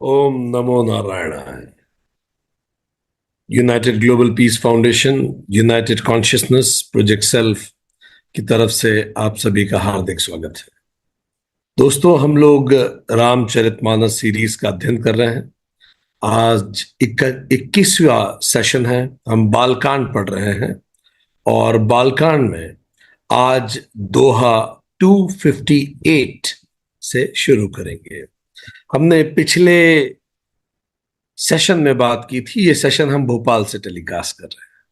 ओम नमो नारायणाय। United global peace foundation, United consciousness project self की तरफ से आप सभी का हार्दिक स्वागत है। दोस्तों, हम लोग रामचरितमानस सीरीज का अध्ययन कर रहे हैं। आज 21वां सेशन है। हम बालकांड पढ़ रहे हैं और बालकांड में आज दोहा 258 से शुरू करेंगे। हमने पिछले सेशन में बात की थी। ये सेशन हम भोपाल से टेलीकास्ट कर रहे हैं।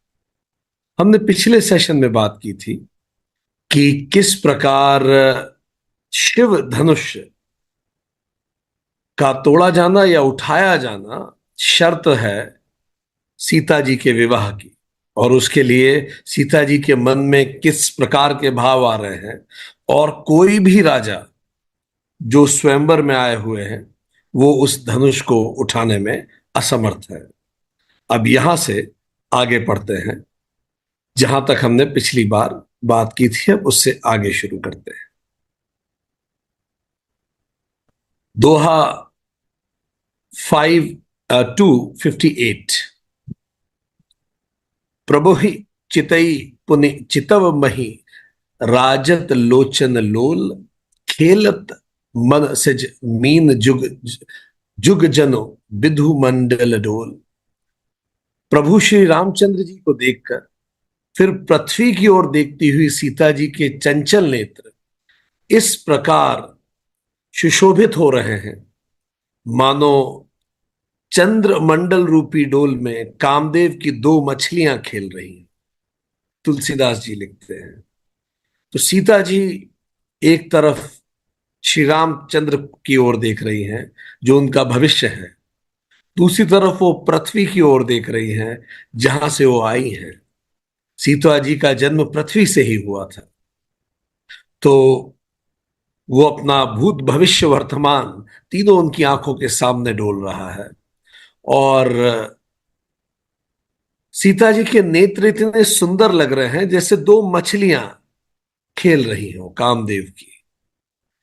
हमने पिछले सेशन में बात की थी कि किस प्रकार शिव धनुष का तोड़ा जाना या उठाया जाना शर्त है सीता जी के विवाह की, और उसके लिए सीता जी के मन में किस प्रकार के भाव आ रहे हैं। और कोई भी राजा जो स्वयंवर में आए हुए हैं वो उस धनुष को उठाने में असमर्थ है। अब यहां से आगे पढ़ते हैं जहां तक हमने पिछली बार बात की थी। अब उससे आगे शुरू करते हैं। दोहा 258। प्रभु ही चितई पुनि चितव मही, राजत लोचन लोल, खेलत मन सिज मीन जुग जुग जनो, विधु मंडल डोल। प्रभु श्री रामचंद्र जी को देखकर फिर पृथ्वी की ओर देखती हुई सीता जी के चंचल नेत्र इस प्रकार सुशोभित हो रहे हैं मानो चंद्र मंडल रूपी डोल में कामदेव की दो मछलियां खेल रही हैं। तुलसीदास जी लिखते हैं। तो सीता जी एक तरफ श्री रामचंद्र की ओर देख रही हैं जो उनका भविष्य है, दूसरी तरफ वो पृथ्वी की ओर देख रही हैं जहां से वो आई हैं। सीता जी का जन्म पृथ्वी से ही हुआ था, तो वो अपना भूत भविष्य वर्तमान तीनों उनकी आंखों के सामने डोल रहा है। और सीता जी के नेत्र इतने सुंदर लग रहे हैं जैसे दो मछलियां खेल रही हो कामदेव की।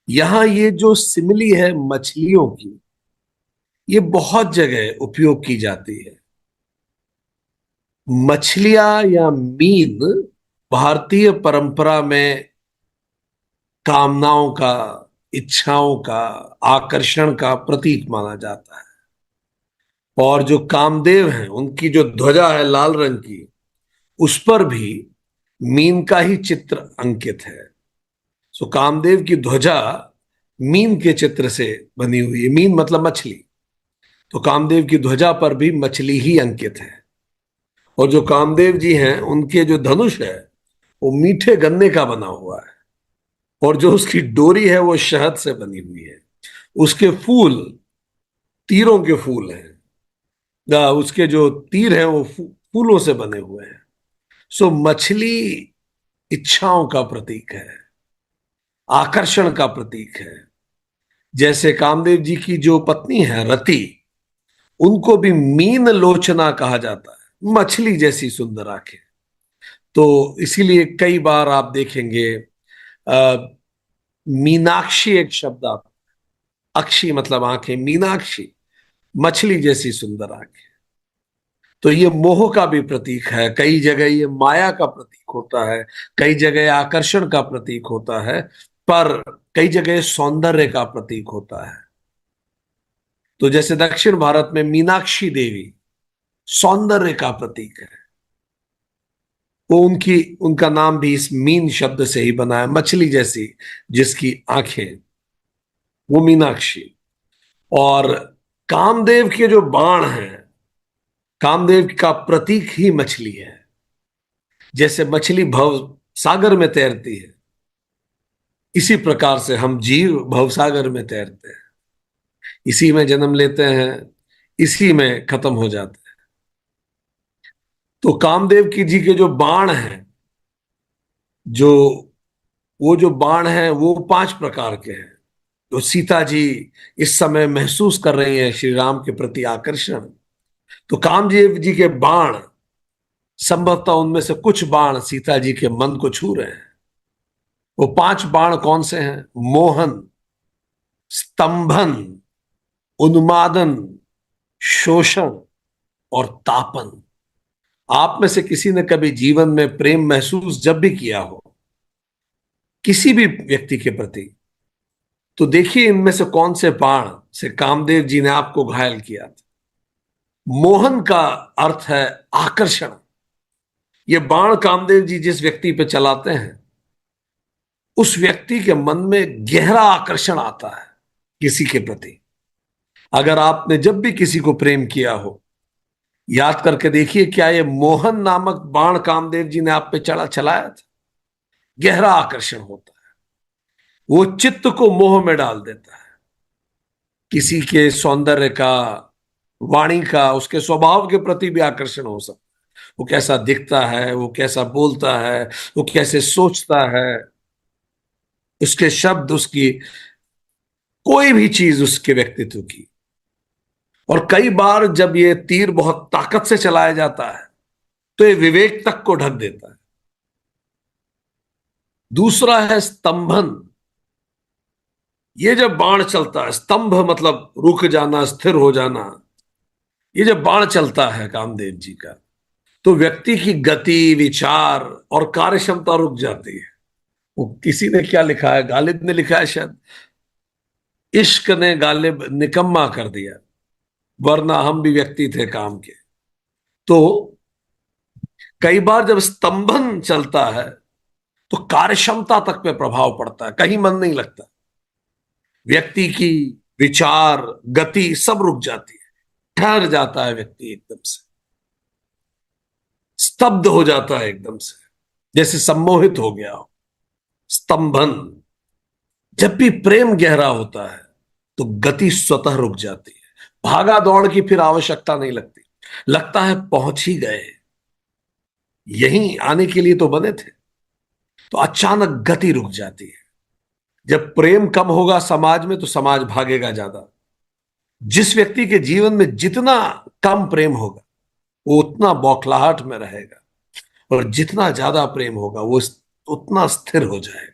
यहां ये जो सिमिली है मछलियों की, ये बहुत जगह उपयोग की जाती है। मछलियां या मीन भारतीय परंपरा में कामनाओं का, इच्छाओं का, आकर्षण का प्रतीक माना जाता है। और जो कामदेव हैं उनकी जो ध्वजा है लाल रंग की, उस पर भी मीन का ही चित्र अंकित है। सो कामदेव की ध्वजा मीन के चित्र से बनी हुई है। मीन मतलब मछली, तो कामदेव की ध्वजा पर भी मछली ही अंकित है। और जो कामदेव जी हैं उनके जो धनुष है वो मीठे गन्ने का बना हुआ है, और जो उसकी डोरी है वो शहद से बनी हुई है। उसके फूल तीरों के फूल हैं, उसके जो तीर हैं वो फूलों से बने हुए हैं। सो मछली इच्छाओं का प्रतीक है, आकर्षण का प्रतीक है। जैसे कामदेव जी की जो पत्नी है रति, उनको भी मीन लोचना कहा जाता है, मछली जैसी सुंदर आंखें। तो इसीलिए कई बार आप देखेंगे मीनाक्षी एक शब्द आता है। अक्षी मतलब आंखें, मीनाक्षी मछली जैसी सुंदर आंखें। तो ये मोह का भी प्रतीक है, कई जगह ये माया का प्रतीक होता है, कई जगह आकर्षण का प्रतीक होता है, पर कई जगह सौंदर्य का प्रतीक होता है। तो जैसे दक्षिण भारत में मीनाक्षी देवी सौंदर्य का प्रतीक है। वो उनका नाम भी इस मीन शब्द से ही बना है, मछली जैसी जिसकी आंखें, वो मीनाक्षी। और कामदेव के जो बाण हैं, कामदेव का प्रतीक ही मछली है। जैसे मछली भव सागर में तैरती है, इसी प्रकार से हम जीव भवसागर में तैरते हैं। इसी में जन्म लेते हैं, इसी में खत्म हो जाते हैं। तो कामदेव की जी के जो बाण हैं, जो वो जो बाण हैं वो 5 प्रकार के हैं। तो सीता जी इस समय महसूस कर रही हैं श्री राम के प्रति आकर्षण। तो कामदेव जी के बाण, संभवतः उनमें से कुछ बाण सीता जी के मन को छू रहे हैं। वो 5 बाण कौन से हैं? मोहन, स्तंभन, उन्मादन, शोषण और तापन। आप में से किसी ने कभी जीवन में प्रेम महसूस जब भी किया हो किसी भी व्यक्ति के प्रति, तो देखिए इनमें से कौन से बाण से कामदेव जी ने आपको घायल किया था। मोहन का अर्थ है आकर्षण। ये बाण कामदेव जी जिस व्यक्ति पे चलाते हैं उस व्यक्ति के मन में गहरा आकर्षण आता है किसी के प्रति। अगर आपने जब भी किसी को प्रेम किया हो, याद करके देखिए क्या ये मोहन नामक बाण कामदेव जी ने आप पे चलाया था। गहरा आकर्षण होता है, वो चित्त को मोह में डाल देता है। किसी के सौंदर्य का, वाणी का, उसके स्वभाव के प्रति भी आकर्षण हो सकता है। वो कैसा दिखता है, वो कैसा बोलता है, वो कैसे सोचता है, उसके शब्द, उसकी कोई भी चीज उसके व्यक्तित्व की। और कई बार जब ये तीर बहुत ताकत से चलाया जाता है तो ये विवेक तक को ढक देता है। दूसरा है स्तंभन। ये जब बाण चलता है, स्तंभ मतलब रुक जाना, स्थिर हो जाना। ये जब बाण चलता है कामदेव जी का, तो व्यक्ति की गति, विचार और कार्य क्षमता रुक जाती है। वो किसी ने क्या लिखा है, गालिब ने लिखा है शायद, इश्क ने गालिब निकम्मा कर दिया, वरना हम भी व्यक्ति थे काम के। तो कई बार जब स्तंभन चलता है तो कार्य क्षमता तक पे प्रभाव पड़ता है, कहीं मन नहीं लगता। व्यक्ति की विचार, गति सब रुक जाती है, ठहर जाता है व्यक्ति, एकदम से स्तब्ध हो जाता है, एकदम से जैसे सम्मोहित हो गया हो। स्तंभन। जब भी प्रेम गहरा होता है तो गति स्वतः रुक जाती है, भागा दौड़ की फिर आवश्यकता नहीं लगती। लगता है पहुंच ही गए, यहीं आने के लिए तो बने थे। तो अचानक गति रुक जाती है। जब प्रेम कम होगा समाज में तो समाज भागेगा ज्यादा। जिस व्यक्ति के जीवन में जितना कम प्रेम होगा वो उतना बौखलाहट में रहेगा, और जितना ज्यादा प्रेम होगा वो उतना स्थिर हो जाएगा।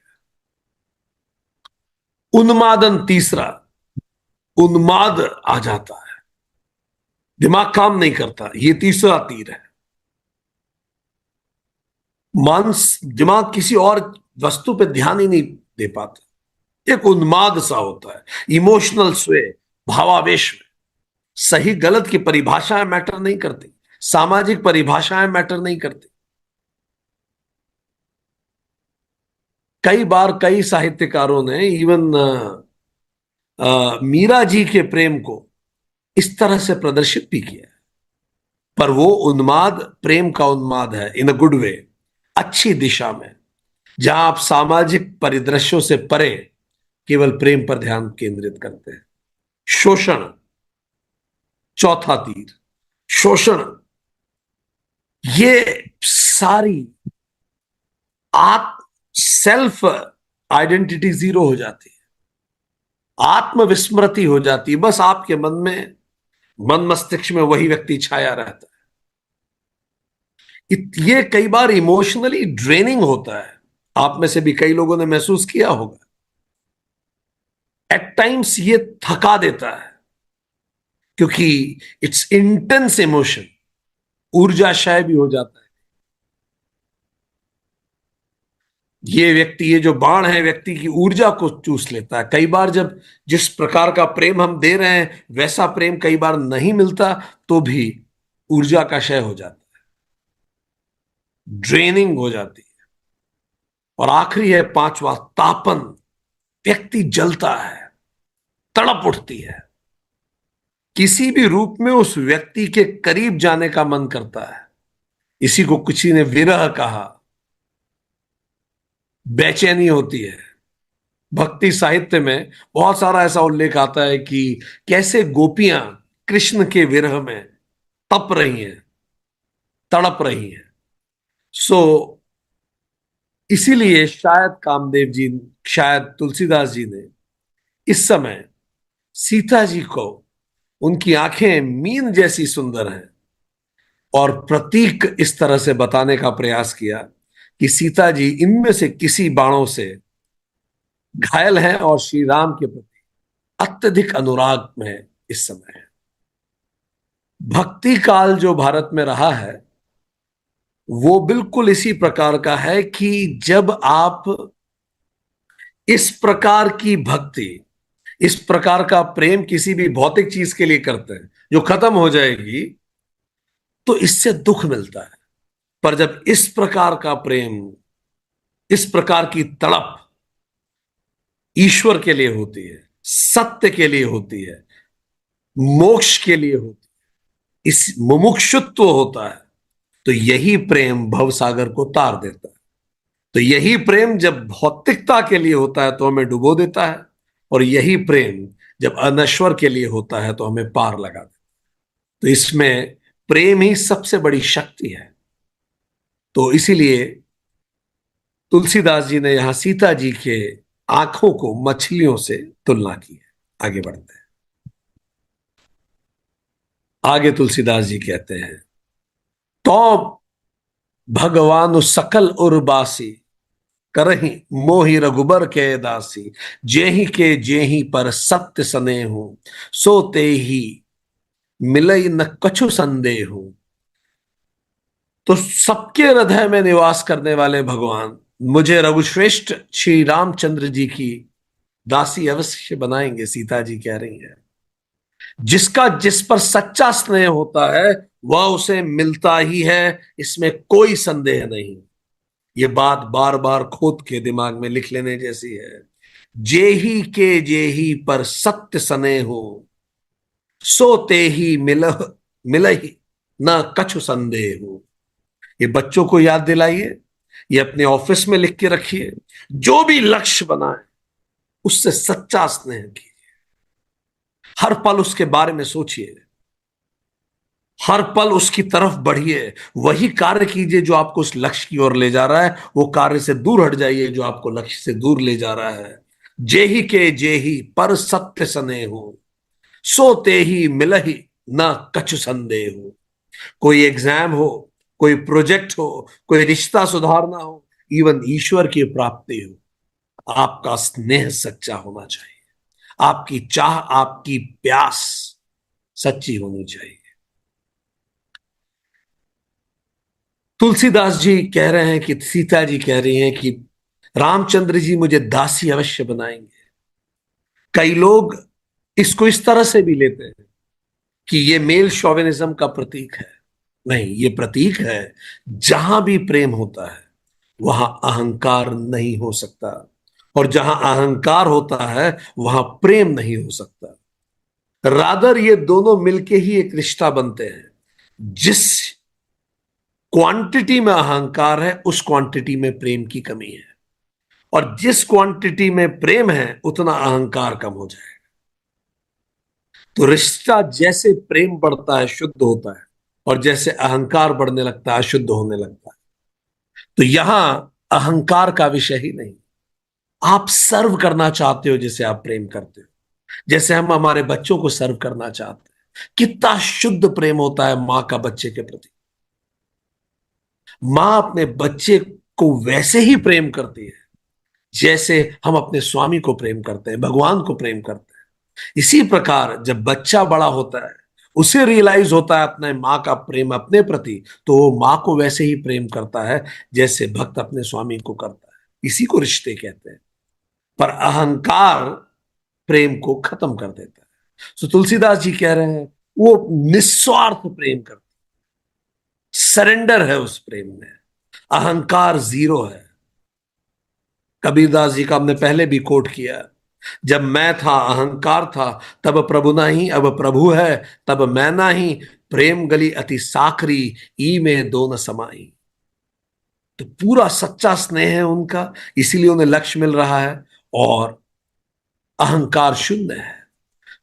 उन्मादन तीसरा। उन्माद आ जाता है, दिमाग काम नहीं करता। ये तीसरा तीर है। मानस दिमाग किसी और वस्तु पे ध्यान ही नहीं दे पाता। एक उन्माद सा होता है, इमोशनल स्वे, भावावेश में। सही गलत की परिभाषाएं मैटर नहीं करती, सामाजिक परिभाषाएं मैटर नहीं करती। कई बार कई साहित्यकारों ने इवन मीरा जी के प्रेम को इस तरह से प्रदर्शित भी किया। पर वो उन्माद प्रेम का उन्माद है, इन अ गुड वे, अच्छी दिशा में, जहां आप सामाजिक परिदृश्यों से परे केवल प्रेम पर ध्यान केंद्रित करते हैं। शोषण, चौथा तीर। शोषण। ये सारी आत्म सेल्फ आइडेंटिटी जीरो हो जाती है, आत्मविस्मृति हो जाती है। बस आपके मन में, मन मस्तिष्क में वही व्यक्ति छाया रहता है। ये कई बार इमोशनली ड्रेनिंग होता है। आप में से भी कई लोगों ने महसूस किया होगा। एट टाइम्स ये थका देता है, क्योंकि इट्स इंटेंस इमोशन, ऊर्जा क्षय भी हो जाता है। ये व्यक्ति, ये जो बाण है, व्यक्ति की ऊर्जा को चूस लेता है। कई बार जब जिस प्रकार का प्रेम हम दे रहे हैं वैसा प्रेम कई बार नहीं मिलता तो भी ऊर्जा का क्षय हो जाता है, ड्रेनिंग हो जाती है। और आखिरी है पांचवा, तापन। व्यक्ति जलता है, तड़प उठती है, किसी भी रूप में उस व्यक्ति के करीब जाने का मन करता है। इसी को किसी ने विरह कहा। बेचैनी होती है। भक्ति साहित्य में बहुत सारा ऐसा उल्लेख आता है कि कैसे गोपियां कृष्ण के विरह में तप रही हैं, तड़प रही हैं। सो इसीलिए शायद कामदेव जी, शायद तुलसीदास जी ने इस समय सीता जी को, उनकी आंखें मीन जैसी सुंदर हैं, और प्रतीक इस तरह से बताने का प्रयास किया कि सीता जी इनमें से किसी बाणों से घायल हैं और श्री राम के प्रति अत्यधिक अनुराग में इस समय है। भक्ति काल जो भारत में रहा है वो बिल्कुल इसी प्रकार का है कि जब आप इस प्रकार की भक्ति, इस प्रकार का प्रेम किसी भी भौतिक चीज के लिए करते हैं जो खत्म हो जाएगी, तो इससे दुख मिलता है। पर जब इस प्रकार का प्रेम, इस प्रकार की तड़प ईश्वर के लिए होती है, सत्य के लिए होती है, मोक्ष के लिए होती है, इस मुमुक्षुत्व होता है, तो यही प्रेम भवसागर को तार देता है। तो यही प्रेम जब भौतिकता के लिए होता है तो हमें डुबो देता है, और यही प्रेम जब अनश्वर के लिए होता है तो हमें पार लगा देता है। तो इसमें प्रेम ही सबसे बड़ी शक्ति है। तो इसीलिए तुलसीदास जी ने यहां सीता जी के आंखों को मछलियों से तुलना की है। आगे बढ़ते हैं। आगे तुलसीदास जी कहते हैं, तो भगवान सकल उर्बासी करही मोहि रघुबर के दासी, जेहि के जेहि पर सत्य सने हो, सोते ही मिलई न कछु संदेह हो। तो सबके हृदय में निवास करने वाले भगवान मुझे रघुश्रेष्ठ श्री रामचंद्र जी की दासी अवश्य बनाएंगे, सीता जी कह रही हैं। जिसका जिस पर सच्चा स्नेह होता है वह उसे मिलता ही है, इसमें कोई संदेह नहीं। ये बात बार बार खोद के दिमाग में लिख लेने जैसी है। जेही के जेही पर सत्य सने हो, सोते ही मिलही ना कछु संदेह हो। ये बच्चों को याद दिलाइए, ये अपने ऑफिस में लिख के रखिए। जो भी लक्ष्य बनाए उससे सच्चा स्नेह कीजिए, हर पल उसके बारे में सोचिए, हर पल उसकी तरफ बढ़िए, वही कार्य कीजिए जो आपको उस लक्ष्य की ओर ले जा रहा है, वो कार्य से दूर हट जाइए जो आपको लक्ष्य से दूर ले जा रहा है। जेही के जेही पर सत्य सने हो, सोते ही मिलही ना कछु संदेह हो। कोई एग्जाम हो, कोई प्रोजेक्ट हो, कोई रिश्ता सुधारना हो, इवन ईश्वर की प्राप्ति हो, आपका स्नेह सच्चा होना चाहिए, आपकी चाह, आपकी प्यास सच्ची होनी चाहिए। तुलसीदास जी कह रहे हैं कि सीता जी कह रही हैं कि रामचंद्र जी मुझे दासी अवश्य बनाएंगे। कई लोग इसको इस तरह से भी लेते हैं कि ये मेल शोविनिज्म का प्रतीक है। नहीं, ये प्रतीक है जहां भी प्रेम होता है वहां अहंकार नहीं हो सकता, और जहां अहंकार होता है वहां प्रेम नहीं हो सकता। रादर ये दोनों मिलके ही एक रिश्ता बनते हैं। जिस क्वांटिटी में अहंकार है उस क्वांटिटी में प्रेम की कमी है, और जिस क्वांटिटी में प्रेम है उतना अहंकार कम हो जाएगा। तो रिश्ता जैसे प्रेम बढ़ता है शुद्ध होता है, और जैसे अहंकार बढ़ने लगता है शुद्ध होने लगता है। तो यहां अहंकार का विषय ही नहीं। आप सर्व करना चाहते हो जैसे आप प्रेम करते हो, जैसे हम हमारे बच्चों को सर्व करना चाहते हैं। कितना शुद्ध प्रेम होता है मां का बच्चे के प्रति। मां अपने बच्चे को वैसे ही प्रेम करती है जैसे हम अपने स्वामी को प्रेम करते हैं, भगवान को प्रेम करते हैं। इसी प्रकार जब बच्चा बड़ा होता है, उसे रियलाइज होता है अपने माँ का प्रेम अपने प्रति, तो वो माँ को वैसे ही प्रेम करता है जैसे भक्त अपने स्वामी को करता है। इसी को रिश्ते कहते हैं। पर अहंकार प्रेम को खत्म कर देता है। तो तुलसीदास जी कह रहे हैं वो निस्वार्थ प्रेम करता है, सरेंडर है उस प्रेम में, अहंकार जीरो है। कबीरदास जी का हमने पहले भी कोट किया, जब मैं था अहंकार था, तब प्रभु नहीं अब प्रभु है, तब मैं नहीं प्रेम गली अति साखरी, ई में दो न समाई। तो पूरा सच्चा स्नेह है उनका, इसीलिए उन्हें लक्ष्य मिल रहा है, और अहंकार शून्य है।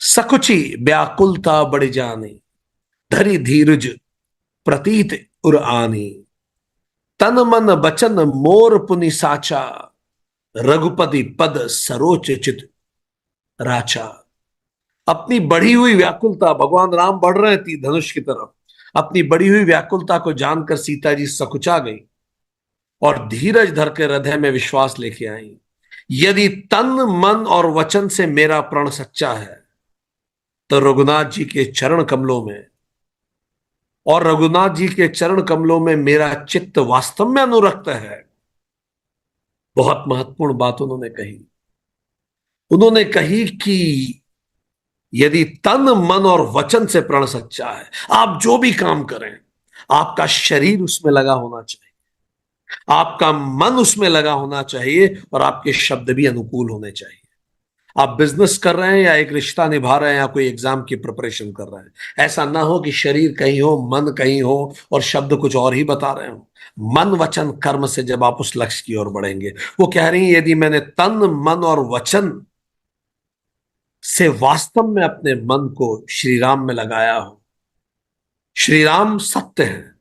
सकुची व्याकुलता बढ़ जानी, धरी धीरज प्रतीत उर आनी, तन मन बचन मोर पुनि साचा, रघुपति पद सरोच चित राचा। अपनी बढ़ी हुई व्याकुलता, भगवान राम बढ़ रहे थे धनुष की तरफ, अपनी बढ़ी हुई व्याकुलता को जानकर सीता जी सकुचा गई और धीरज धर के हृदय में विश्वास लेके आई। यदि तन मन और वचन से मेरा प्रण सच्चा है तो रघुनाथ जी के चरण कमलों में, और रघुनाथ जी के चरण कमलों में मेरा चित्त वास्तव में अनुरक्त है। बहुत महत्वपूर्ण बात उन्होंने कही। उन्होंने कही कि यदि तन मन और वचन से प्रण सच्चा है, आप जो भी काम करें, आपका शरीर उसमें लगा होना चाहिए, आपका मन उसमें लगा होना चाहिए, और आपके शब्द भी अनुकूल होने चाहिए। आप बिजनेस कर रहे हैं या एक रिश्ता निभा रहे हैं या कोई एग्जाम की प्रिपरेशन कर रहे हैं, ऐसा ना हो कि शरीर कहीं हो, मन कहीं हो और शब्द कुछ और ही बता रहे हो। मन वचन कर्म से जब आप उस लक्ष्य की ओर बढ़ेंगे, वो कह रही है यदि मैंने तन मन और वचन से वास्तव में अपने मन को श्री राम में लगाया हो। श्री राम सत्य है,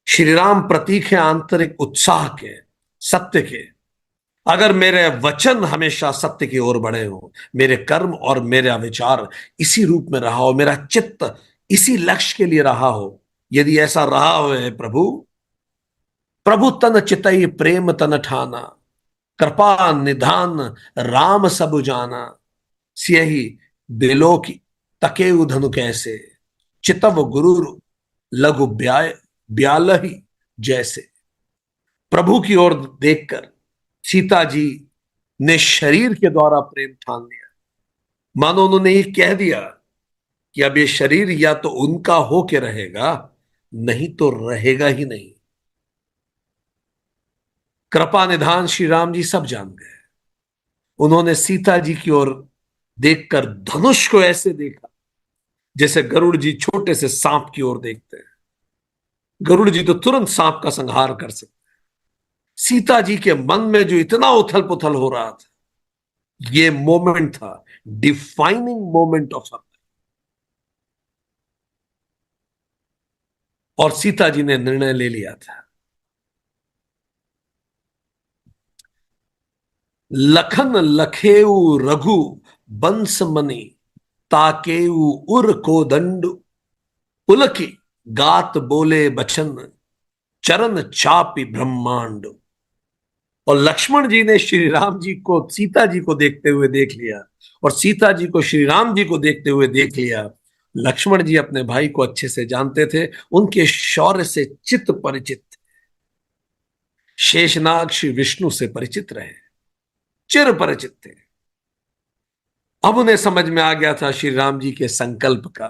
श्री राम प्रतीक है आंतरिक उत्साह के, सत्य के। अगर मेरे वचन हमेशा सत्य की ओर बढ़े हो, मेरे कर्म और मेरा विचार इसी रूप में रहा हो, मेरा चित्त इसी लक्ष्य के लिए रहा हो, यदि ऐसा रहा हो है प्रभु, प्रभु तन चितई प्रेम तन ठाना, कृपा निधान राम सब जाना, सियहि दिलो की तके धनु कैसे, चितव गुरु लघु ब्यालहि जैसे। प्रभु की ओर देखकर सीता जी ने शरीर के द्वारा प्रेम ठान लिया। मानो उन्होंने ये कह दिया कि अब ये शरीर या तो उनका हो के रहेगा, नहीं तो रहेगा ही नहीं। कृपा निधान श्री राम जी सब जान गए। उन्होंने सीता जी की ओर देखकर धनुष को ऐसे देखा जैसे गरुड़ जी छोटे से सांप की ओर देखते हैं। गरुड़ जी तो तुरंत सांप का संहार कर सकते। सीता जी के मन में जो इतना उथल पुथल हो रहा था, ये मोमेंट था, डिफाइनिंग मोमेंट ऑफ हर। और सीता जी ने निर्णय ले लिया था। लखन लखेऊ रघु बंस मणि, ताकेऊ उर को दंड, पुलकी गात बोले बचन, चरण चापी ब्रह्मांड। और लक्ष्मण जी ने श्री राम जी को सीता जी को देखते हुए देख लिया, और सीता जी को श्री राम जी को देखते हुए देख लिया। लक्ष्मण जी अपने भाई को अच्छे से जानते थे, उनके शौर्य से चित्त परिचित थे। शेषनाग श्री विष्णु से परिचित रहे, चिर परिचित थे। अब उन्हें समझ में आ गया था श्री राम जी के संकल्प का।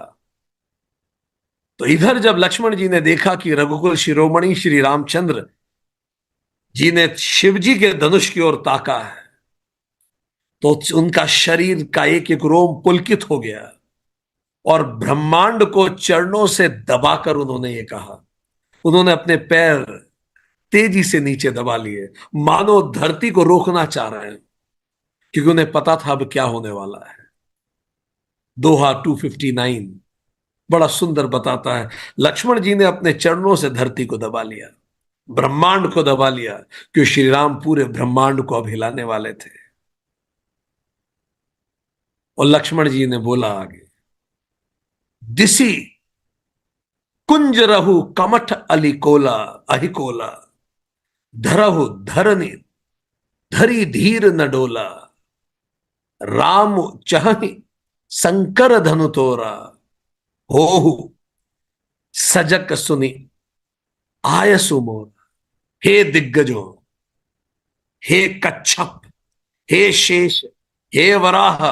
तो इधर जब लक्ष्मण जी ने देखा कि रघुकुल शिरोमणि श्री रामचंद्र जी ने शिव जी के धनुष की ओर ताका है, तो उनका शरीर का एक एक रोम पुलकित हो गया, और ब्रह्मांड को चरणों से दबाकर उन्होंने ये कहा। उन्होंने अपने पैर तेजी से नीचे दबा लिए, मानो धरती को रोकना चाह रहे हैं, क्योंकि उन्हें पता था अब क्या होने वाला है। दोहा 259 बड़ा सुंदर बताता है। लक्ष्मण जी ने अपने चरणों से धरती को दबा लिया, ब्रह्मांड को दबा लिया, क्योंकि श्री राम पूरे ब्रह्मांड को अब हिलाने वाले थे। और लक्ष्मण जी ने बोला आगे, दिसी कुंज रहु कमठ अलिकोला अहिकोला, धरहु धरनी धरी धीर न डोला, राम चहहि शंकर धनु तोरा, होहु सजक सुनी आयसु मोर। हे दिग्गजों, हे कच्छप, हे शेष, हे वराह,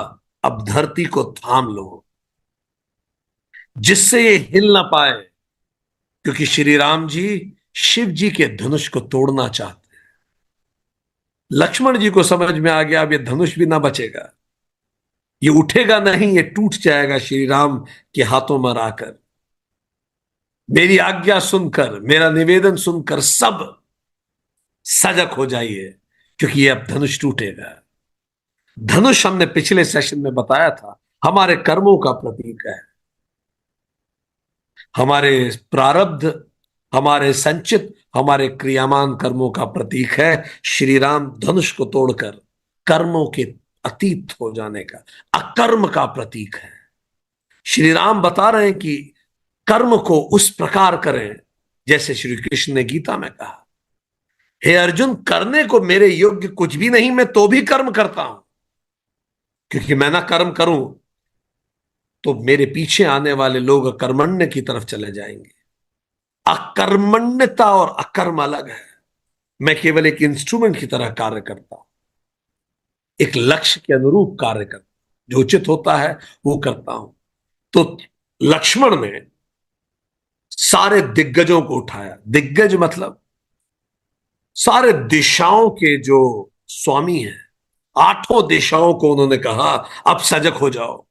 अब धरती को थाम लो, जिससे ये हिल ना पाए, क्योंकि श्री राम जी शिव जी के धनुष को तोड़ना चाहते हैं। लक्ष्मण जी को समझ में आ गया अब ये धनुष भी ना बचेगा, ये उठेगा नहीं, ये टूट जाएगा श्री राम के हाथों में आकर। मेरी आज्ञा सुनकर, मेरा निवेदन सुनकर सब सजग हो जाइए, क्योंकि ये अब धनुष टूटेगा। धनुष हमने पिछले सेशन में बताया था हमारे कर्मों का प्रतीक है, हमारे प्रारब्ध, हमारे संचित, हमारे क्रियामान कर्मों का प्रतीक है। श्री राम धनुष को तोड़कर कर्मों के अतीत हो जाने का, अकर्म का प्रतीक है। श्री राम बता रहे हैं कि कर्म को उस प्रकार करें जैसे श्री कृष्ण ने गीता में कहा, हे अर्जुन, करने को मेरे योग्य कुछ भी नहीं, मैं तो भी कर्म करता हूं, क्योंकि मैं ना कर्म करूं तो मेरे पीछे आने वाले लोग अकर्मण्य की तरफ चले जाएंगे। अकर्मण्यता और अकर्म अलग है। मैं केवल एक इंस्ट्रूमेंट की तरह कार्य करता हूं, एक लक्ष्य के अनुरूप कार्य करता हूं, जो उचित होता है वो करता हूं। तो लक्ष्मण ने सारे दिग्गजों को उठाया। दिग्गज मतलब सारे दिशाओं के जो स्वामी हैं, आठों दिशाओं को उन्होंने कहा अब सजग हो जाओ।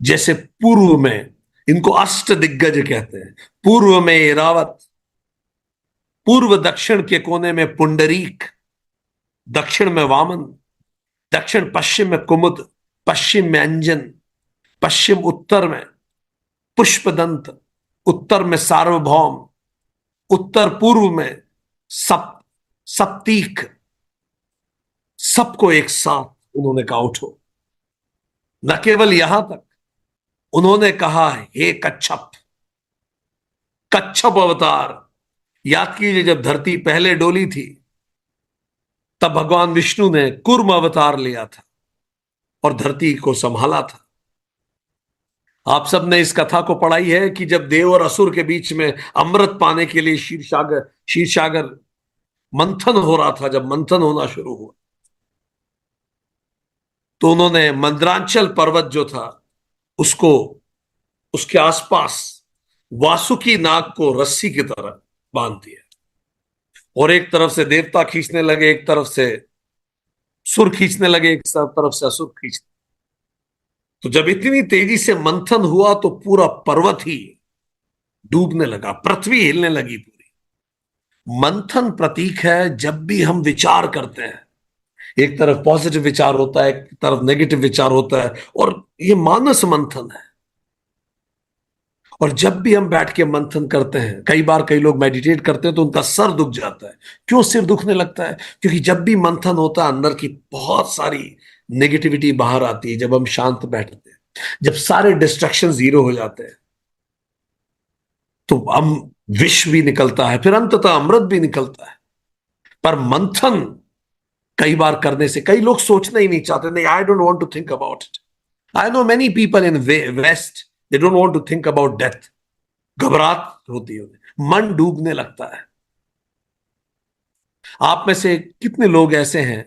जैसे पूर्व में, इनको अष्ट दिग्गज कहते हैं। पूर्व में ऐरावत, पूर्व दक्षिण के कोने में पुंडरीक, दक्षिण में वामन, दक्षिण पश्चिम में कुमुद, पश्चिम में अंजन, पश्चिम उत्तर में पुष्पदंत, उत्तर में सार्वभौम, उत्तर पूर्व में सप्तीक। सबको एक साथ उन्होंने कहा उठो। न केवल यहां तक, उन्होंने कहा हे कच्छप, कच्छप अवतार। याद कीजिए जब धरती पहले डोली थी तब भगवान विष्णु ने कूर्म अवतार लिया था और धरती को संभाला था। आप सब ने इस कथा को पढ़ाई है कि जब देव और असुर के बीच में अमृत पाने के लिए क्षीरसागर मंथन हो रहा था, जब मंथन होना शुरू हुआ तो उन्होंने मंद्रांचल पर्वत जो था उसको, उसके आसपास वासुकी नाग को रस्सी की तरह बांध दिया, और एक तरफ से देवता खींचने लगे, एक तरफ से सुर खींचने लगे, एक तरफ से असुर खींचने। तो जब इतनी तेजी से मंथन हुआ तो पूरा पर्वत ही डूबने लगा, पृथ्वी हिलने लगी पूरी। मंथन प्रतीक है जब भी हम विचार करते हैं, एक तरफ पॉजिटिव विचार होता है, एक तरफ नेगेटिव विचार होता है, और ये मानस मंथन है। और जब भी हम बैठ के मंथन करते हैं, कई बार कई लोग मेडिटेट करते हैं तो उनका सर दुख जाता है। क्यों सिर दुखने लगता है? क्योंकि जब भी मंथन होता है अंदर की बहुत सारी नेगेटिविटी बाहर आती है। जब हम शांत बैठते हैं, जब सारे डिस्ट्रैक्शन जीरो हो जाते हैं, तो हम विष भी निकलता है, फिर अंततः अमृत भी निकलता है। पर मंथन कई बार करने से कई लोग सोचना ही नहीं चाहते। नहीं, I don't want to think about it. I know many people in west, they don't want to think about death. घबराहट होती है उन्हें, मन डूबने लगता है। आप में से कितने लोग ऐसे हैं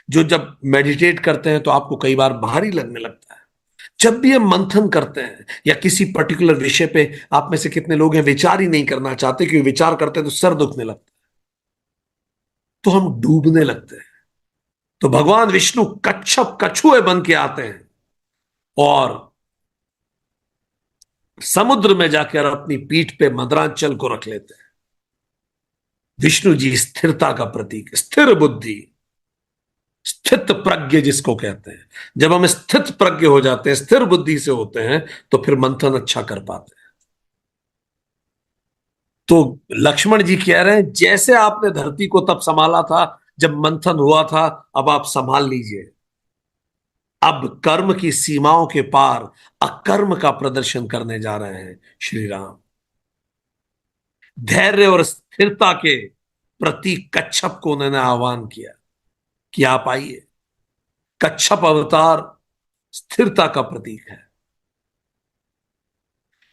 जो जब मेडिटेट करते हैं तो आपको कई बार भारी लगने लगता है? जब भी हम मंथन करते हैं या किसी पर्टिकुलर विषय पे, आप में से कितने लोग हैं विचार ही नहीं करना चाहते, क्योंकि विचार करते हैं तो सर दुखने लगता है, तो हम डूबने लगते हैं। तो भगवान विष्णु कच्छप, कछुए बन के आते हैं और समुद्र में जाकर अपनी पीठ पे मदरांचल को रख लेते हैं। विष्णु जी स्थिरता का प्रतीक, स्थिर बुद्धि, स्थित प्रज्ञ जिसको कहते हैं। जब हम स्थित प्रज्ञ हो जाते हैं, स्थिर बुद्धि से होते हैं, तो फिर मंथन अच्छा कर पाते हैं। तो लक्ष्मण जी कह रहे हैं जैसे आपने धरती को तब संभाला था जब मंथन हुआ था, अब आप संभाल लीजिए। अब कर्म की सीमाओं के पार अकर्म का प्रदर्शन करने जा रहे हैं श्री राम। धैर्य और स्थिरता के प्रतीक कच्छप को उन्होंने आह्वान किया कि आप आइए। कच्छप अवतार स्थिरता का प्रतीक है,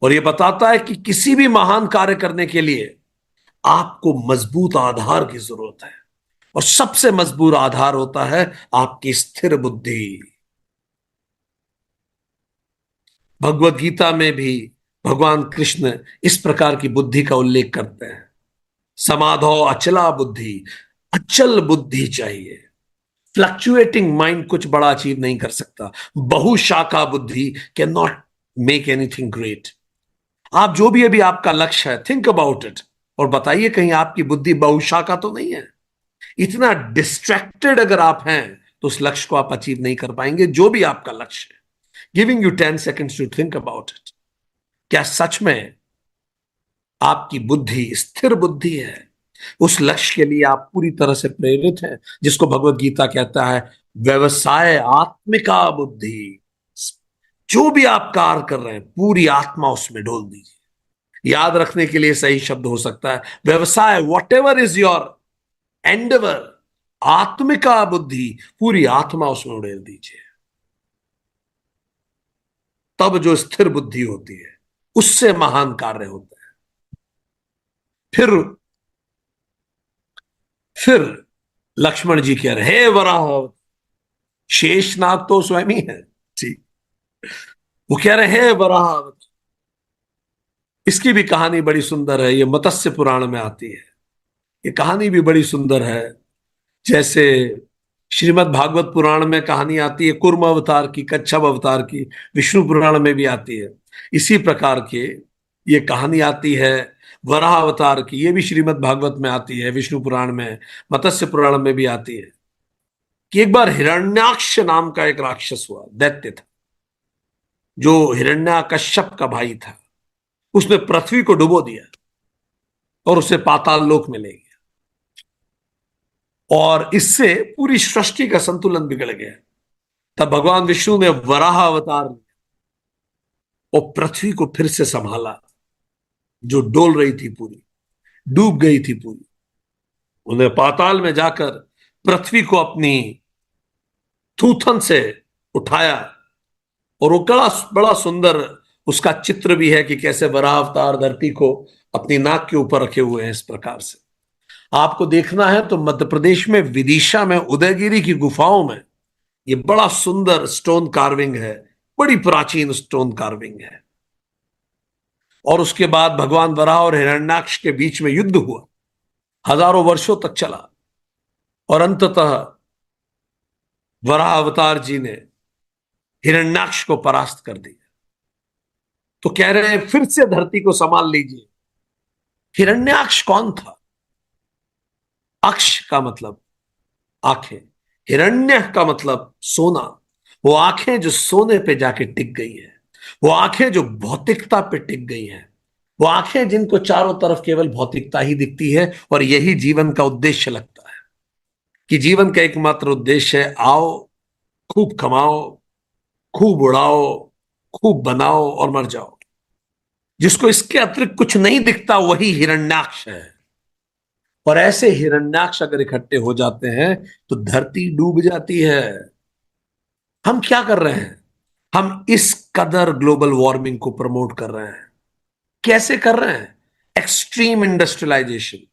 और यह बताता है कि किसी भी महान कार्य करने के लिए आपको मजबूत आधार की जरूरत है, और सबसे मजबूत आधार होता है आपकी स्थिर बुद्धि। भगवत गीता में भी भगवान कृष्ण इस प्रकार की बुद्धि का उल्लेख करते हैं। समाधो अचला बुद्धि, अचल बुद्धि चाहिए। फ्लक्चुएटिंग माइंड कुछ बड़ा अचीव नहीं कर सकता। बहुशाखा बुद्धि can not make anything great. आप जो भी अभी आपका लक्ष्य है, थिंक अबाउट इट, और बताइए कहीं आपकी बुद्धि बहुशाखा तो नहीं है। इतना डिस्ट्रैक्टेड अगर आप हैं तो उस लक्ष्य को आप अचीव नहीं कर पाएंगे, जो भी आपका लक्ष्य है। Giving you 10 seconds to think about it. क्या सच में आपकी बुद्धि स्थिर बुद्धि है? उस लक्ष्य के लिए आप पूरी तरह से प्रेरित हैं, जिसको भगवत गीता कहता है व्यवसाय आत्मिका बुद्धि। जो भी आप कार्य कर रहे हैं पूरी आत्मा उसमें डोल दीजिए। याद रखने के लिए सही शब्द हो सकता है व्यवसाय, whatever is your endeavour. आत्मिका बुद्धि, पूरी आत्मा उसमें उड़ेल दीजिए। तब जो स्थिर बुद्धि होती है उससे महान कार्य होता है। फिर फिर लक्ष्मण जी कह रहे, हे वराह, शेषनाग तो स्वयं ही है। ठीक, वो कह रहे हैं वराह। इसकी भी कहानी बड़ी सुंदर है, ये मत्स्य पुराण में आती है। ये कहानी भी बड़ी सुंदर है। जैसे श्रीमद् भागवत पुराण में कहानी आती है कूर्म अवतार की, कच्छप अवतार की, विष्णु पुराण में भी आती है। इसी प्रकार के ये कहानी आती है वराह अवतार की, ये भी श्रीमद् भागवत में आती है, विष्णु पुराण में, मत्स्य पुराण में भी आती है कि एक बार हिरण्याक्ष नाम का एक राक्षस हुआ, दैत्य था, जो हिरण्याकश्यप का भाई था। उसने पृथ्वी को डुबो दिया और उसे पाताल लोक में ले गया, और इससे पूरी सृष्टि का संतुलन बिगड़ गया। तब भगवान विष्णु ने वराह अवतार और पृथ्वी को फिर से संभाला, जो डोल रही थी पूरी, डूब गई थी पूरी। उन्हें पाताल में जाकर पृथ्वी को अपनी थूथन से उठाया, और वो बड़ा बड़ा सुंदर उसका चित्र भी है कि कैसे वराह अवतार धरती को अपनी नाक के ऊपर रखे हुए हैं। इस प्रकार से आपको देखना है तो मध्य प्रदेश में विदिशा में उदयगिरी की गुफाओं में ये बड़ा सुंदर स्टोन कार्विंग है, बड़ी प्राचीन स्टोन कार्विंग है। और उसके बाद भगवान वराह और हिरण्याक्ष के बीच में युद्ध हुआ, हजारों वर्षों तक चला, और अंततः वराह अवतार जी ने हिरण्याक्ष को परास्त कर दिया। तो कह रहे हैं फिर से धरती को संभाल लीजिए। हिरण्याक्ष कौन था? अक्ष का मतलब आंखें, हिरण्य का मतलब सोना। वो आंखें जो सोने पे जाके टिक गई है, वो आंखें जो भौतिकता पे टिक गई हैं, वो आंखें जिनको चारों तरफ केवल भौतिकता ही दिखती है, और यही जीवन का उद्देश्य लगता है कि जीवन का एकमात्र उद्देश्य है आओ, खूब कमाओ, खूब उड़ाओ, खूब बनाओ और मर जाओ। जिसको इसके अतिरिक्त कुछ नहीं दिखता वही हिरण्याक्ष है। और ऐसे हिरण्याक्ष अगर इकट्ठे हो जाते हैं तो धरती डूब जाती है। हम क्या कर रहे हैं? हम इस कदर ग्लोबल वार्मिंग को प्रमोट कर रहे हैं। कैसे कर रहे हैं? Extreme industrialisation.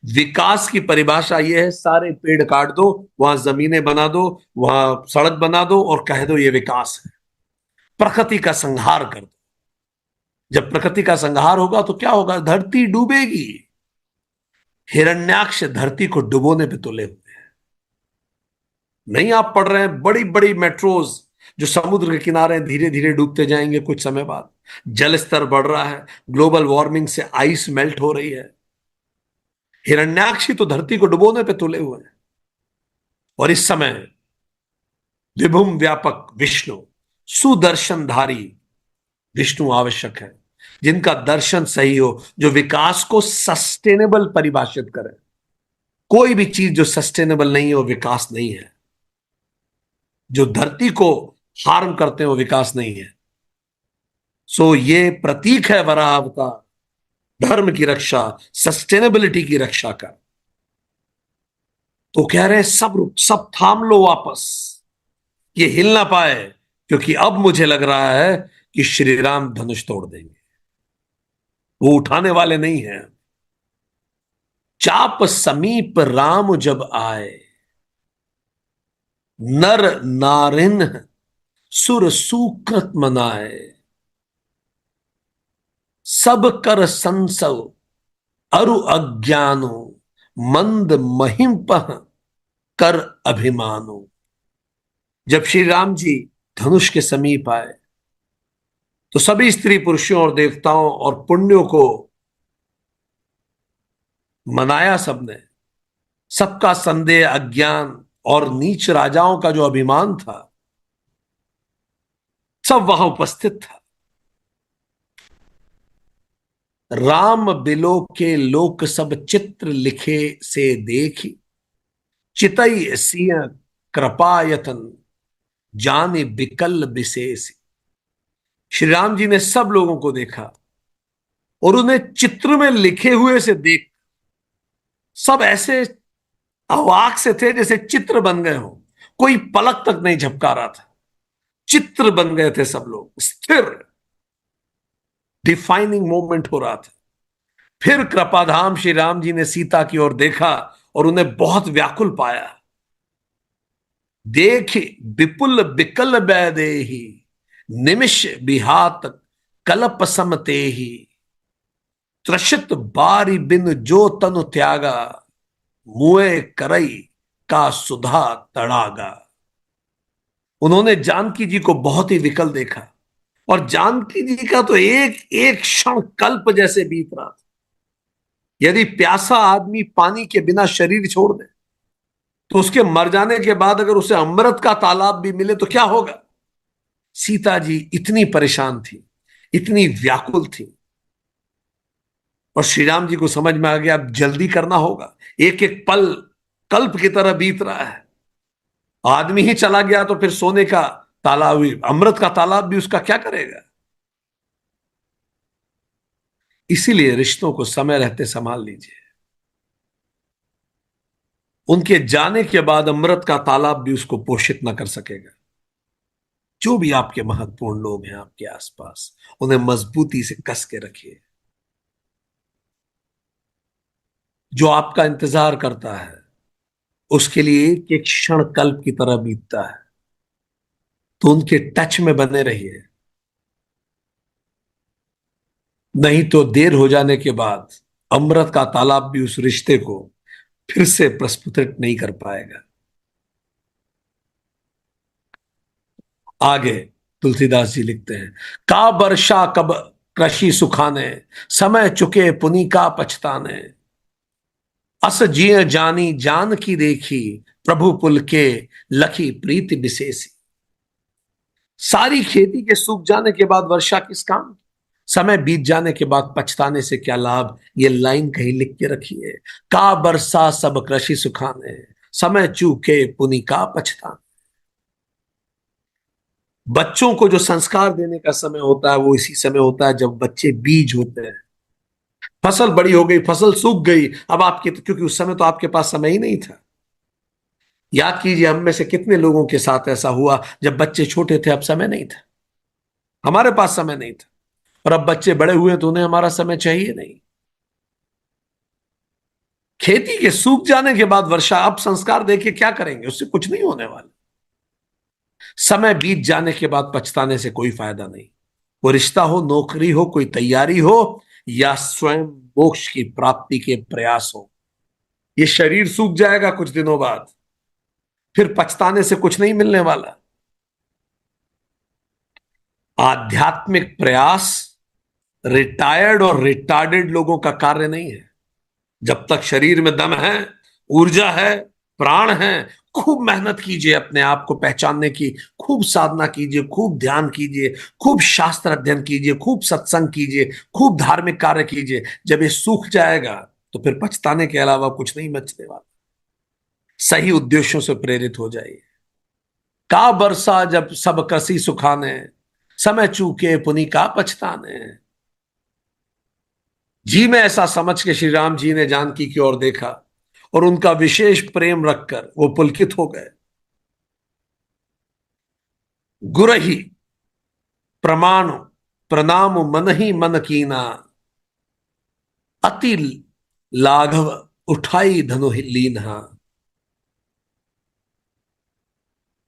विकास की परिभाषा यह है सारे पेड़ काट दो, वहां जमीनें बना दो, वहां सड़क बना दो और कह दो ये विकास है। प्रकृति का संहार कर दो। जब प्रकृति का संहार होगा तो क्या होगा? धरती डूबेगी। हिरण्याक्ष धरती को डुबोने पे तुले हुए हैं। नहीं आप पढ़ रहे हैं बड़ी बड़ी मेट्रोज जो समुद्र के किनारे धीरे धीरे डूबते जाएंगे कुछ समय बाद। जल स्तर बढ़ रहा है, ग्लोबल वार्मिंग से आइस मेल्ट हो रही है। हिरण्याक्ष ही तो धरती को डुबोने पे तुले हुए हैं। और इस समय विभुम व्यापक विष्णु, सुदर्शनधारी विष्णु आवश्यक है, जिनका दर्शन सही हो, जो विकास को सस्टेनेबल परिभाषित करे। कोई भी चीज जो सस्टेनेबल नहीं है वो विकास नहीं है। जो धरती को हार्म करते हैं वो विकास नहीं है। सो ये प्रतीक है वराह अवतार, धर्म की रक्षा, सस्टेनेबिलिटी की रक्षा का। तो कह रहे हैं सब रुक, सब थाम लो वापस, ये हिल ना पाए, क्योंकि अब मुझे लग रहा है कि श्री राम धनुष तोड़ देंगे। वो उठाने वाले नहीं हैं। चाप समीप राम जब आए, नर नारिन सुर सुकृत मनाए, सब कर संसव अरु अज्ञानो, मंद महिम कर अभिमानो। जब श्री राम जी धनुष के समीप आए तो सभी स्त्री पुरुषों और देवताओं और पुण्यों को मनाया सबने। सबका संदेह, अज्ञान और नीच राजाओं का जो अभिमान था सब वहां उपस्थित था। राम बिलो के लोक सब चित्र लिखे से देखी, चितई सिंह कृपायतन जाने बिकल विशेष। श्री राम जी ने सब लोगों को देखा और उन्हें चित्र में लिखे हुए से देख सब ऐसे अवाक से थे जैसे चित्र बन गए हो। कोई पलक तक नहीं झपका रहा था। चित्र बन गए थे सब लोग, स्थिर, डिफाइनिंग मोमेंट हो रहा था। फिर कृपाधाम श्री राम जी ने सीता की ओर देखा और उन्हें बहुत व्याकुल पाया। देख विपुल बिकल बैदेही, निमिष बिहात कलप समते ही, त्रषित बारी बिन जो तनु त्यागा, मुए करई का सुधा तड़ागा। उन्होंने जानकी जी को बहुत ही विकल देखा, और जानकी जी का तो एक एक क्षण कल्प जैसे बीत रहा था। यदि प्यासा आदमी पानी के बिना शरीर छोड़ दे, तो उसके मर जाने के बाद अगर उसे अमृत का तालाब भी मिले तो क्या होगा। सीता जी इतनी परेशान थी, इतनी व्याकुल थी, और श्री राम जी को समझ में आ गया अब जल्दी करना होगा। एक एक पल कल्प की तरह बीत रहा है। आदमी ही चला गया तो फिर सोने का तालाब भी, अमृत का तालाब भी उसका क्या करेगा। इसीलिए रिश्तों को समय रहते संभाल लीजिए। उनके जाने के बाद अमृत का तालाब भी उसको पोषित न कर सकेगा। जो भी आपके महत्वपूर्ण लोग हैं आपके आसपास, उन्हें मजबूती से कस के रखिए। जो आपका इंतजार करता है, उसके लिए एक एक क्षण कल्प की तरह बीतता है, तो उनके टच में बने रहिए। नहीं तो देर हो जाने के बाद अमृत का तालाब भी उस रिश्ते को फिर से प्रस्फुटित नहीं कर पाएगा। आगे तुलसीदास जी लिखते हैं, का वर्षा कब कृषि सुखाने, समय चुके पुनि का पछताने, अस जिय जानी जान की देखी, प्रभु पुल के लखी प्रीति विशेषी। सारी खेती के सूख जाने के बाद वर्षा किस काम, समय बीत जाने के बाद पछताने से क्या लाभ। ये लाइन कहीं लिख के रखिए, का बरसा सब कृषि सुखाने, समय चूके पुनि का पछताने। बच्चों को जो संस्कार देने का समय होता है वो इसी समय होता है जब बच्चे बीज होते हैं। फसल बड़ी हो गई, फसल सूख गई, अब आपके तो, क्योंकि उस समय तो आपके पास समय ही नहीं था। याद कीजिए हम में से कितने लोगों के साथ ऐसा हुआ, जब बच्चे छोटे थे अब समय नहीं था, हमारे पास समय नहीं था, और अब बच्चे बड़े हुए तो उन्हें हमारा समय चाहिए नहीं। खेती के सूख जाने के बाद वर्षा, अब संस्कार देके क्या करेंगे, उससे कुछ नहीं होने वाला। समय बीत जाने के बाद पछताने से कोई फायदा नहीं। वो रिश्ता हो, नौकरी हो, कोई तैयारी हो, या स्वयं मोक्ष की प्राप्ति के प्रयास हो, ये शरीर सूख जाएगा कुछ दिनों बाद, फिर पछताने से कुछ नहीं मिलने वाला। आध्यात्मिक प्रयास रिटायर्ड और रिटार्डेड लोगों का कार्य नहीं है। जब तक शरीर में दम है, ऊर्जा है, प्राण है, खूब मेहनत कीजिए अपने आप को पहचानने की, खूब साधना कीजिए, खूब ध्यान कीजिए, खूब शास्त्र अध्ययन कीजिए, खूब सत्संग कीजिए, खूब धार्मिक कार्य कीजिए। जब ये सूख जाएगा तो फिर पछताने के अलावा कुछ नहीं बचने वाला। सही उद्देश्यों से प्रेरित हो जाइए। का बरसा जब सब कसी सुखाने, समय चूके पुनि का पछताने। जी में ऐसा समझ के श्री राम जी ने जानकी की ओर देखा और उनका विशेष प्रेम रखकर वो पुलकित हो गए। गुरही प्रमाण प्रणाम मन ही मन कीना, अति लाघव उठाई धनु लीन्हा।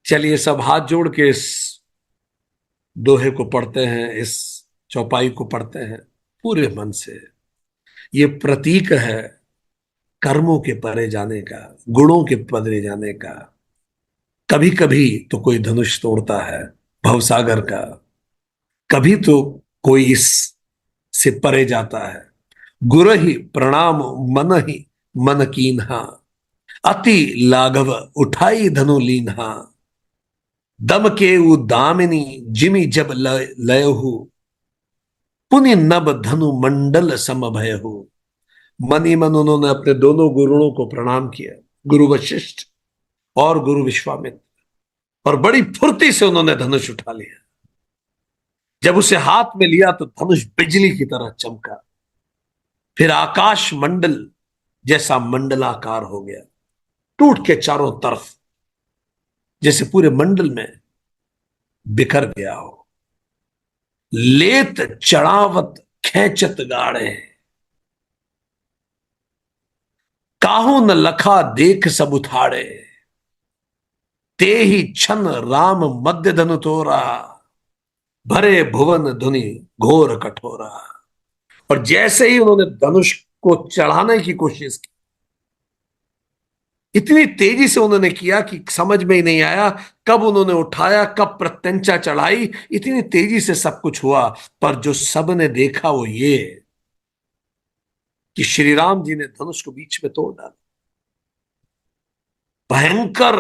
चलिए सब हाथ जोड़ के इस दोहे को पढ़ते हैं, इस चौपाई को पढ़ते हैं पूरे मन से। ये प्रतीक है कर्मों के परे जाने का, गुणों के परे जाने का। कभी कभी तो कोई धनुष तोड़ता है भवसागर का, कभी तो कोई इस से परे जाता है। गुर ही प्रणाम मन ही मन कीन्हा, अति लाघव उठाई धनु लीन्हा। दम के उ दामिनी जिमि जब लयहु, पुनि नभ धनु मंडल सम भयहु। मन ही मन उन्होंने अपने दोनों गुरुओं को प्रणाम किया, गुरु वशिष्ठ और गुरु विश्वामित्र, और बड़ी फुर्ती से उन्होंने धनुष उठा लिया। जब उसे हाथ में लिया तो धनुष बिजली की तरह चमका, फिर आकाश मंडल जैसा मंडलाकार हो गया, टूट के चारों तरफ, जैसे पूरे मंडल में बिखर गया हो। लेत चढ़ावत खेचत गाड़े, काहू न लखा देख सब उठाड़े, ते ही छन राम मध्य धनु तोरा, भरे भुवन धुनि घोर कठोरा। और जैसे ही उन्होंने धनुष को चढ़ाने की कोशिश की, इतनी तेजी से उन्होंने किया कि समझ में ही नहीं आया कब उन्होंने उठाया, कब प्रत्यंचा चढ़ाई। इतनी तेजी से सब कुछ हुआ, पर जो सबने देखा वो ये कि श्री राम जी ने धनुष को बीच में तोड़ डाला। भयंकर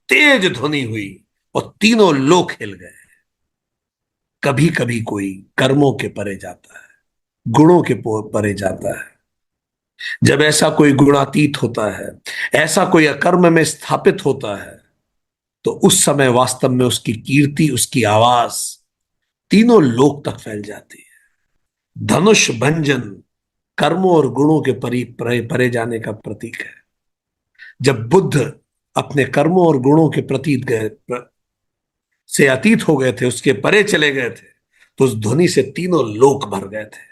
तेज ध्वनि हुई और तीनों लोग हिल गए। कभी कभी कोई कर्मों के परे जाता है, गुणों के परे जाता है। जब ऐसा कोई गुणातीत होता है, ऐसा कोई अकर्म में स्थापित होता है, तो उस समय वास्तव में उसकी कीर्ति, उसकी आवाज तीनों लोक तक फैल जाती है। धनुष भंजन कर्मों और गुणों के परे जाने का प्रतीक है। जब बुद्ध अपने कर्मों और गुणों के प्रतीत से अतीत हो गए थे, उसके परे चले गए थे, तो उस ध्वनि से तीनों लोक भर गए थे।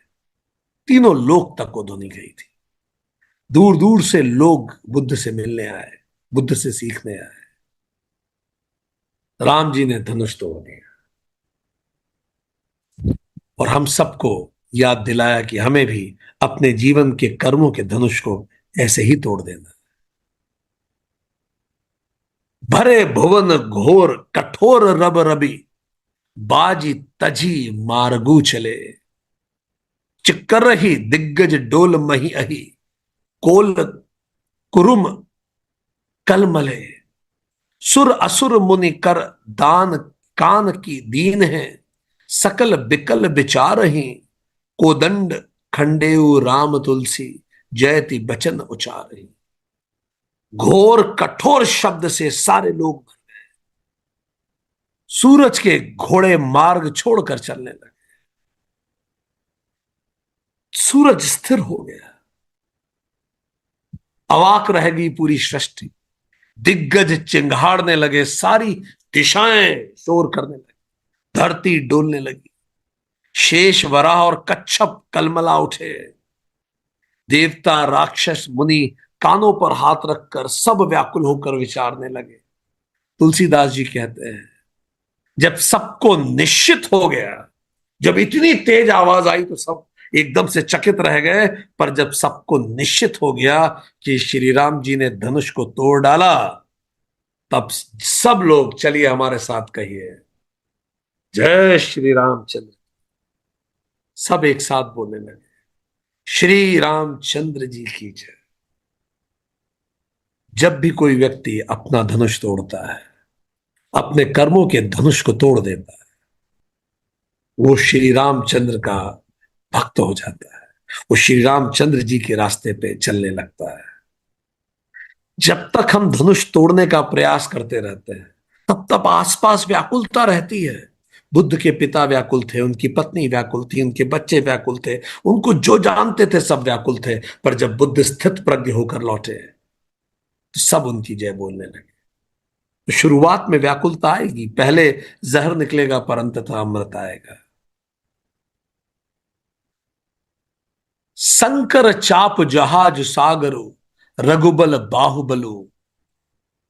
तीनों लोक तक वो ध्वनि गई थी। दूर दूर से लोग बुद्ध से मिलने आए, बुद्ध से सीखने आए। राम जी ने धनुष तोड़ दिया और हम सबको याद दिलाया कि हमें भी अपने जीवन के कर्मों के धनुष को ऐसे ही तोड़ देना। भरे भुवन घोर कठोर रब रबी, बाजी तजी मार्गू चले, चिक्कर रही दिग्गज डोल मही अही, कोल कुरुम कलमले, सुर असुर मुनि कर दान कान की दीन है, सकल बिकल विचार ही, कोदंड खंडेऊ राम तुलसी, जयति बचन उचार ही। घोर कठोर शब्द से सारे लोग भर गए। सूरज के घोड़े मार्ग छोड़कर चलने लगे। सूरज स्थिर हो गया। अवाक रह गई पूरी सृष्टि। दिग्गज चिंगाड़ने लगे, सारी दिशाएं शोर करने लगी, धरती डोलने लगी। शेष वराह और कच्छप कलमला उठे। देवता राक्षस मुनि कानों पर हाथ रखकर सब व्याकुल होकर विचारने लगे। तुलसीदास जी कहते हैं, जब सबको निश्चित हो गया, जब इतनी तेज आवाज आई तो सब एकदम से चकित रह गए। पर जब सबको निश्चित हो गया कि श्री राम जी ने धनुष को तोड़ डाला, तब सब लोग चलिए हमारे साथ कहिए, जय श्री रामचंद्र। सब एक साथ बोलने लगे, श्री रामचंद्र जी की जय। जब भी कोई व्यक्ति अपना धनुष तोड़ता है, अपने कर्मों के धनुष को तोड़ देता है, वो श्री रामचंद्र का भक्त हो जाता है। वो श्री रामचंद्र जी के रास्ते पे चलने लगता है। जब तक हम धनुष तोड़ने का प्रयास करते रहते हैं, तब तक आसपास व्याकुलता रहती है। बुद्ध के पिता व्याकुल थे, उनकी पत्नी व्याकुल थी, उनके बच्चे व्याकुल थे, उनको जो जानते थे सब व्याकुल थे। पर जब बुद्ध स्थित प्रज्ञ होकर लौटे तो सब उनकी जय बोलने लगे। तो शुरुआत में व्याकुलता आएगी, पहले जहर निकलेगा पर अंततः अमृत आएगा। संकर चाप जहाज सागरो, रघुबल बाहुबलो,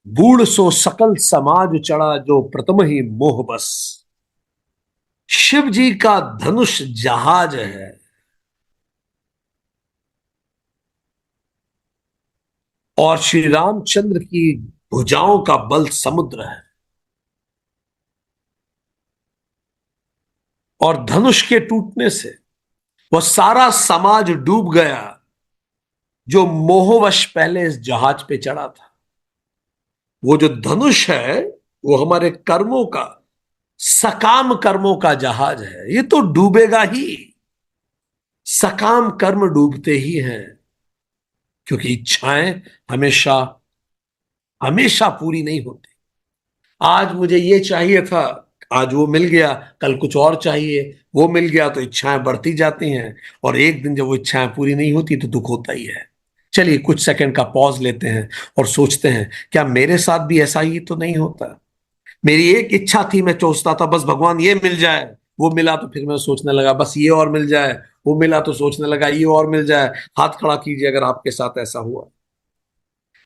बूढ़ सो सकल समाज चढ़ा, जो प्रथम ही मोह बस। शिव जी का धनुष जहाज है और श्री रामचंद्र की भुजाओं का बल समुद्र है। और धनुष के टूटने से वह सारा समाज डूब गया जो मोहवश पहले इस जहाज पे चढ़ा था। वो जो धनुष है वो हमारे कर्मों का, सकाम कर्मों का जहाज है। ये तो डूबेगा ही। सकाम कर्म डूबते ही हैं, क्योंकि इच्छाएं हमेशा हमेशा पूरी नहीं होती। आज मुझे ये चाहिए था, आज वो मिल गया, कल कुछ और चाहिए, वो मिल गया, तो इच्छाएं बढ़ती जाती हैं। और एक दिन जब वो इच्छाएं पूरी नहीं होती तो दुख होता ही है। चलिए कुछ सेकंड का पॉज लेते हैं और सोचते हैं, क्या मेरे साथ भी ऐसा ही तो नहीं होता? मेरी एक इच्छा थी, मैं सोचता था बस भगवान ये मिल जाए, वो मिला तो फिर मैं सोचने लगा बस ये और मिल जाए, वो मिला तो सोचने लगा ये और मिल जाए। हाथ खड़ा कीजिए अगर आपके साथ ऐसा हुआ।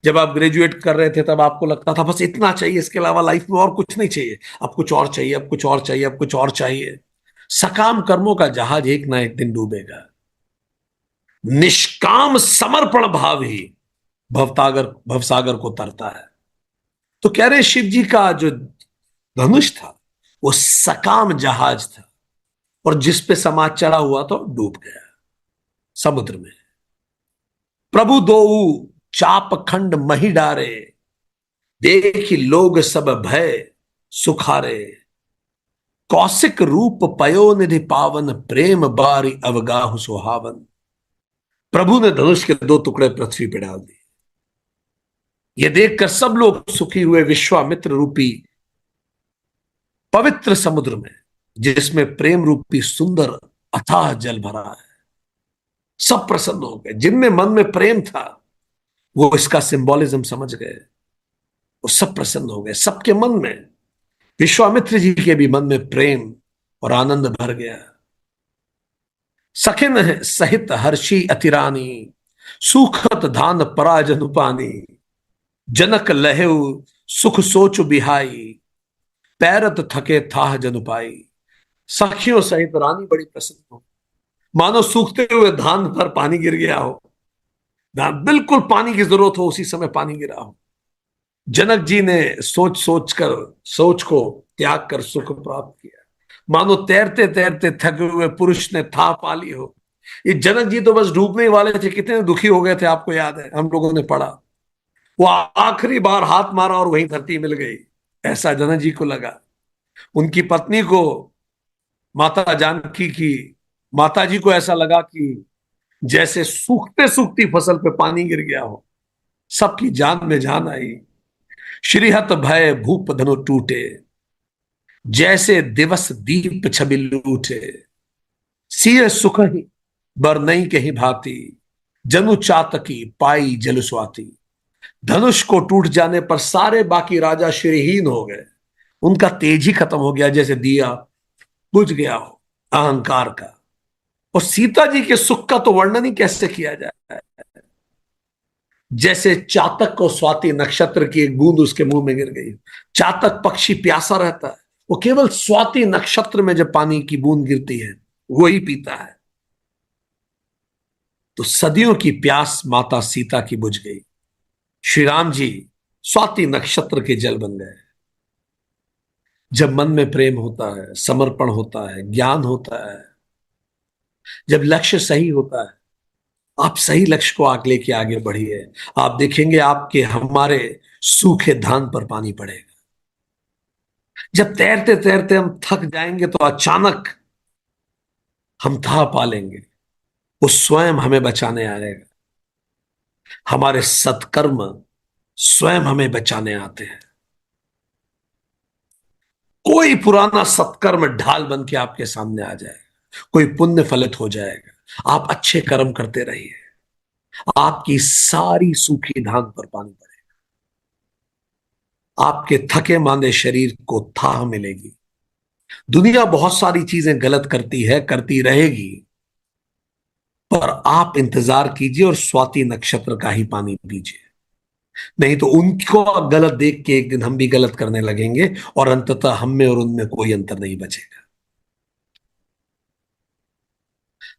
जब आप ग्रेजुएट कर रहे थे तब आपको लगता था बस इतना चाहिए, इसके अलावा लाइफ में और कुछ नहीं चाहिए। अब कुछ और चाहिए, अब कुछ और चाहिए, अब कुछ और चाहिए। सकाम कर्मों का जहाज एक ना एक दिन डूबेगा। निष्काम समर्पण भाव ही भवसागर को तरता है। तो कह रहे शिव जी का जो धनुष था वो सकाम जहाज था, और जिस पे समाज चढ़ा हुआ था डूब गया समुद्र में। प्रभु दोऊ चाप खंड मही डारे, देखी लोग सब भय सुखारे। कौशिक रूप पयो निधि पावन, प्रेम बारी अवगाहु सुहावन। प्रभु ने धनुष के दो टुकड़े पृथ्वी पर डाल दिए। ये देखकर सब लोग सुखी हुए। विश्वामित्र रूपी पवित्र समुद्र में, जिसमें प्रेम रूपी सुंदर अथाह जल भरा है, सब प्रसन्न हो गए। जिनमें मन में प्रेम था वो इसका सिंबॉलिज्म समझ गए, वो सब प्रसन्न हो गए। सबके मन में, विश्वामित्र जी के भी मन में प्रेम और आनंद भर गया। सखिन सहित हर्षी अतिरानी, सुखत धान पराजनु पानी। जनक लहेउ सुख सोच बिहाई, पैरत थके थाह जनु पाई। सखियों सहित रानी बड़ी प्रसन्न हो, मानो सूखते हुए धान पर पानी गिर गया हो। धान बिल्कुल पानी की जरूरत हो, उसी समय पानी गिरा हो। जनक जी ने सोच को त्याग कर सुख प्राप्त किया, मानो तैरते तैरते थके हुए पुरुष ने था पा ली हो। ये जनक जी तो बस डूबने ही वाले थे, कितने दुखी हो गए थे आपको याद है, हम लोगों ने पढ़ा। वो आखिरी बार हाथ मारा और वहीं धरती मिल गई, ऐसा जनक जी को लगा। उनकी पत्नी को, माता जानकी की माता जी को ऐसा लगा कि जैसे सूखते सूखती फसल पे पानी गिर गया हो। सबकी जान में जान आई। श्रीहत भय भूप धनु टूटे, जैसे दिवस दीप छबिल उठे। सिय सुख ही बर नहीं कहीं भांति, जनु चातकी पाई जल स्वाति। धनुष को टूट जाने पर सारे बाकी राजा श्रीहीन हो गए। उनका तेज ही खत्म हो गया, जैसे दिया बुझ गया हो अहंकार का। और सीता जी के सुख का तो वर्णन ही कैसे किया जाए। जैसे चातक को स्वाति नक्षत्र की एक बूंद उसके मुंह में गिर गई। चातक पक्षी प्यासा रहता है, वो केवल स्वाति नक्षत्र में जब पानी की बूंद गिरती है वो ही पीता है। तो सदियों की प्यास माता सीता की बुझ गई। श्री राम जी स्वाति नक्षत्र के जल बन गए। जब मन में प्रेम होता है, समर्पण होता है, ज्ञान होता है, जब लक्ष्य सही होता है, आप सही लक्ष्य को आग लेके आगे बढ़िए। आप देखेंगे आपके हमारे सूखे धान पर पानी पड़ेगा। जब तैरते तैरते हम थक जाएंगे तो अचानक हम था पा लेंगे, वो स्वयं हमें बचाने आएगा। हमारे सत्कर्म स्वयं हमें बचाने आते हैं। कोई पुराना सत्कर्म ढाल बन के आपके सामने आ जाएगा, कोई पुण्य फलित हो जाएगा। आप अच्छे कर्म करते रहिए, आपकी सारी सूखी धान पर पानी पड़ेगा। आपके थके मांदे शरीर को थाह मिलेगी। दुनिया बहुत सारी चीजें गलत करती है, करती रहेगी, पर आप इंतजार कीजिए और स्वाति नक्षत्र का ही पानी पीजिए। नहीं तो उनको गलत देख के एक दिन हम भी गलत करने लगेंगे और अंततः हम में और उनमें कोई अंतर नहीं बचेगा।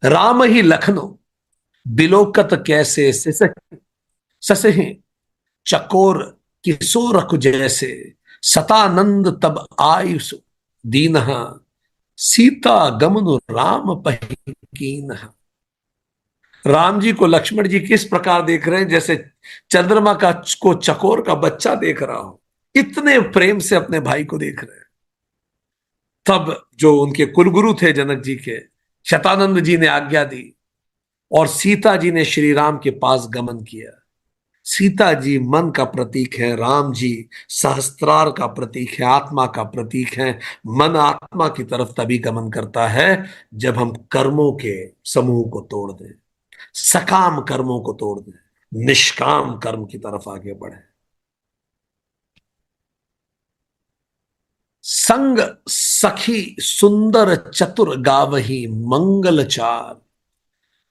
राम ही लखनऊ बिलोकत कैसे, ससहि चकोर किशोर रखु जैसे। सतानंद तब आयुष दीनहा, सीता गमनु राम पहिकीनहा। राम जी को लक्ष्मण जी किस प्रकार देख रहे हैं, जैसे चंद्रमा का को चकोर का बच्चा देख रहा हो। इतने प्रेम से अपने भाई को देख रहे हैं। तब जो उनके कुलगुरु थे जनक जी के, शतानंद जी ने आज्ञा दी और सीता जी ने श्री राम के पास गमन किया। सीता जी मन का प्रतीक है, राम जी सहस्त्रार का प्रतीक है, आत्मा का प्रतीक है। मन आत्मा की तरफ तभी गमन करता है जब हम कर्मों के समूह को तोड़ दें, सकाम कर्मों को तोड़ दें, निष्काम कर्म की तरफ आगे बढ़े। संग सखी सुंदर चतुर गावही मंगल चार,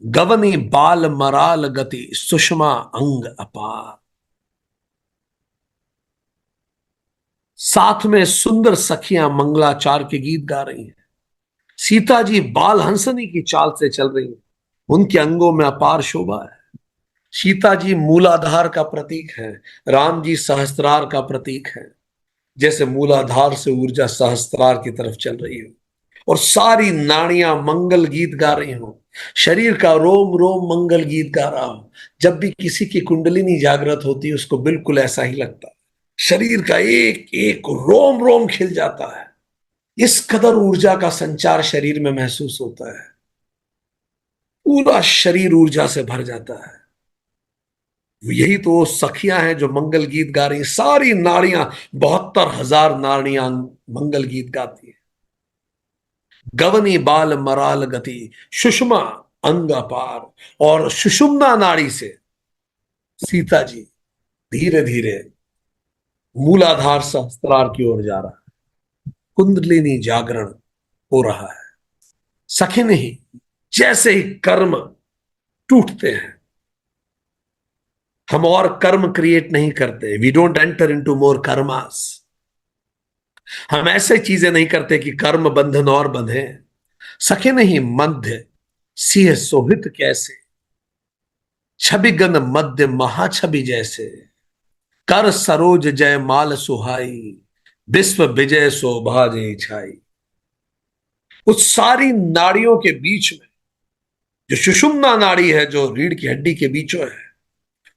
गवनी बाल मराल गति सुषमा अंग अपार। साथ में सुंदर सखियां मंगलाचार के गीत गा रही हैं। सीता जी बाल हंसनी की चाल से चल रही हैं। उनके अंगों में अपार शोभा है। सीता जी मूलाधार का प्रतीक है, राम जी सहस्त्रार का प्रतीक है। जैसे मूलाधार से ऊर्जा सहस्त्रार की तरफ चल रही हो और सारी नाड़ियां मंगल गीत गा रही हो, शरीर का रोम रोम मंगल गीत गा रहा हो। जब भी किसी की कुंडलिनी जागृत होती है उसको बिल्कुल ऐसा ही लगता है, शरीर का एक एक रोम रोम खिल जाता है। इस कदर ऊर्जा का संचार शरीर में महसूस होता है, पूरा शरीर ऊर्जा से भर जाता है। यही तो वो सखियां हैं जो मंगल गीत गा रही, सारी नारियां 72,000 नारियां मंगल गीत गाती हैं। गवनी बाल मराल गति सुषमा अंग अपार। और सुषुम्ना नाड़ी से सीता जी धीरे धीरे मूलाधार सहस्त्रार की ओर जा रहा है, कुंडलिनी जागरण हो रहा है। सखी नहीं, जैसे ही कर्म टूटते हैं, हम और कर्म क्रिएट नहीं करते, we don't enter into more karmas. हम ऐसे चीजें नहीं करते कि कर्म बंधन और बंधे। सखे नहीं मध्य सिंह सोहित कैसे, छवि गन मध्य महाछवि जैसे, कर सरोज जय माल सुहाई, विश्व विजय शोभा जय छाई। उस सारी नाड़ियों के बीच में जो सुषुम्ना नाड़ी है, जो रीढ़ की हड्डी के बीचों है,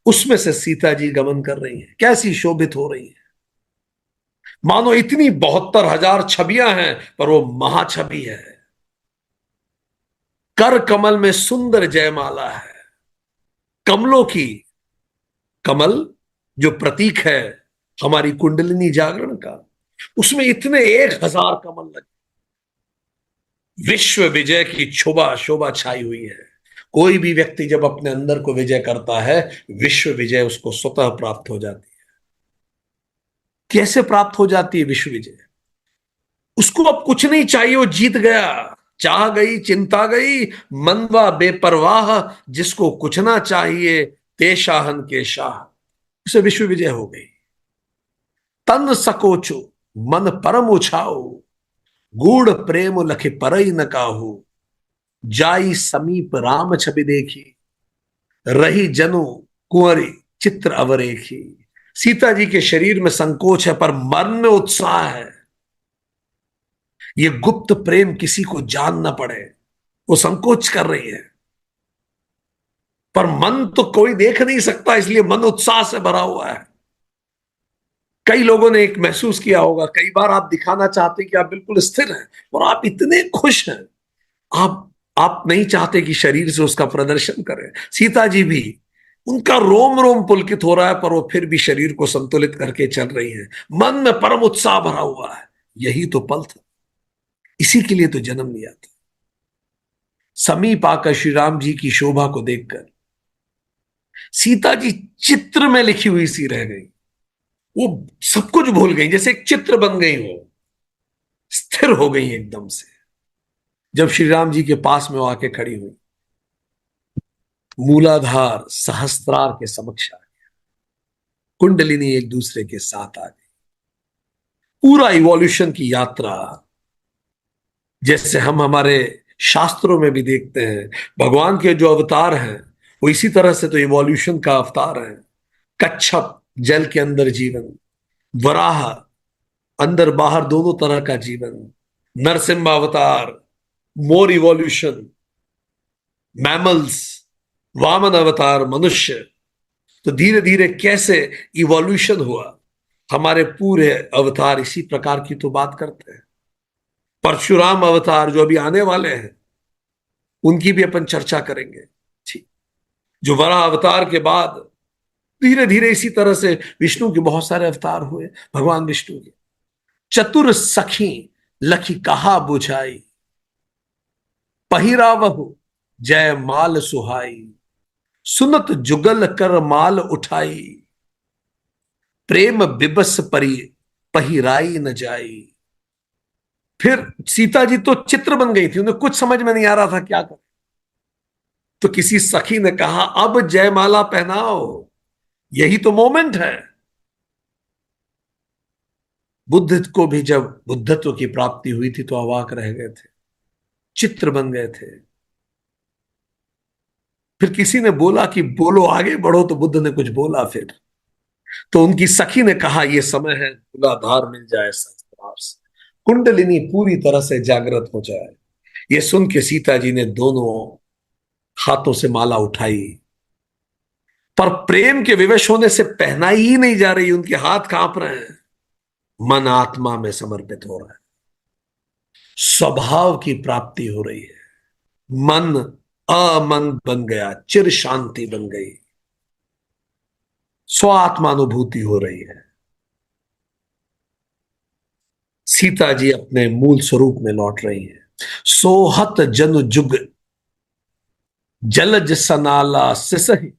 उसमें से सीता जी गमन कर रही हैं। कैसी शोभित हो रही है, मानो इतनी 72,000 छवियां हैं पर वो महाछवि है। कर कमल में सुंदर जयमाला है। कमलों की, कमल जो प्रतीक है हमारी कुंडलिनी जागरण का, उसमें इतने 1,000 कमल लगे। विश्व विजय की शोभा शोभा छाई हुई है। कोई भी व्यक्ति जब अपने अंदर को विजय करता है, विश्व विजय उसको स्वतः प्राप्त हो जाती है। कैसे प्राप्त हो जाती है विश्व विजय? उसको अब कुछ नहीं चाहिए, वो जीत गया। चाह गई चिंता गई, मनवा बेपरवाह, जिसको कुछ ना चाहिए ते शाहन के शाह। उसे विश्व विजय हो गई। तन सकोचो मन परम उछाओ, गूढ़ प्रेम लखे परई न काहू, जाई समीप राम छवि देखी, रही जनु कुंवरी चित्र अवरेखी। सीता जी के शरीर में संकोच है पर मन में उत्साह है। ये गुप्त प्रेम किसी को जान ना पड़े, वो संकोच कर रही है, पर मन तो कोई देख नहीं सकता, इसलिए मन उत्साह से भरा हुआ है। कई लोगों ने एक महसूस किया होगा, कई बार आप दिखाना चाहते हैं कि आप बिल्कुल स्थिर हैं और आप इतने खुश हैं, आप नहीं चाहते कि शरीर से उसका प्रदर्शन करें। सीता जी भी, उनका रोम रोम पुलकित हो रहा है पर वो फिर भी शरीर को संतुलित करके चल रही है। मन में परम उत्साह भरा हुआ है। यही तो पल था, इसी के लिए तो जन्म लिया था। समीप आकर श्री राम जी की शोभा को देखकर सीता जी चित्र में लिखी हुई सी रह गई। वो सब कुछ भूल गई, जैसे एक चित्र बन गई, हो स्थिर हो गई एकदम से। जब श्री राम जी के पास में वो आके खड़ी हुई, मूलाधार सहस्त्रार के समक्ष आ गया, कुंडलिनी एक दूसरे के साथ आ गई। पूरा इवोल्यूशन की यात्रा, जैसे हम हमारे शास्त्रों में भी देखते हैं, भगवान के जो अवतार हैं वो इसी तरह से तो इवोल्यूशन का अवतार है। कच्छप जल के अंदर जीवन, वराह अंदर बाहर दोनों तरह का जीवन, नरसिम्हा अवतार मोर इवोल्यूशन, मैमल्स, वामन अवतार मनुष्य। तो धीरे धीरे कैसे इवोल्यूशन हुआ, हमारे पूरे अवतार इसी प्रकार की तो बात करते हैं। परशुराम अवतार जो अभी आने वाले हैं उनकी भी अपन चर्चा करेंगे, ठीक। जो वराह अवतार के बाद धीरे धीरे इसी तरह से विष्णु के बहुत सारे अवतार हुए, भगवान विष्णु के। चतुर सखी लखी कहा बुझाई, पहिरावहु जय माल सुहाई, सुनत जुगल कर माल उठाई, प्रेम बिबस परी पहिराई न जाई। फिर सीता जी तो चित्र बन गई थी, उन्हें कुछ समझ में नहीं आ रहा था क्या कर। तो किसी सखी ने कहा अब जयमाला पहनाओ, यही तो मोमेंट है। बुद्ध को भी जब बुद्धत्व की प्राप्ति हुई थी तो अवाक रह गए थे, चित्र बन गए थे। फिर किसी ने बोला कि बोलो आगे बढ़ो, तो बुद्ध ने कुछ बोला फिर। तो उनकी सखी ने कहा यह समय है मूलाधार मिल जाए संस्कार से, कुंडलिनी पूरी तरह से जागृत हो जाए। ये सुन के सीता जी ने दोनों हाथों से माला उठाई, पर प्रेम के विवश होने से पहनाई ही नहीं जा रही, उनके हाथ कांप रहे हैं। मन आत्मा में समर्पित हो रहा है, स्वभाव की प्राप्ति हो रही है। मन अमन बन गया, चिर शांति बन गई, स्व आत्मानुभूति हो रही है। सीता जी अपने मूल स्वरूप में लौट रही है। सोहत जनु जुग जलज सनाला सिसहि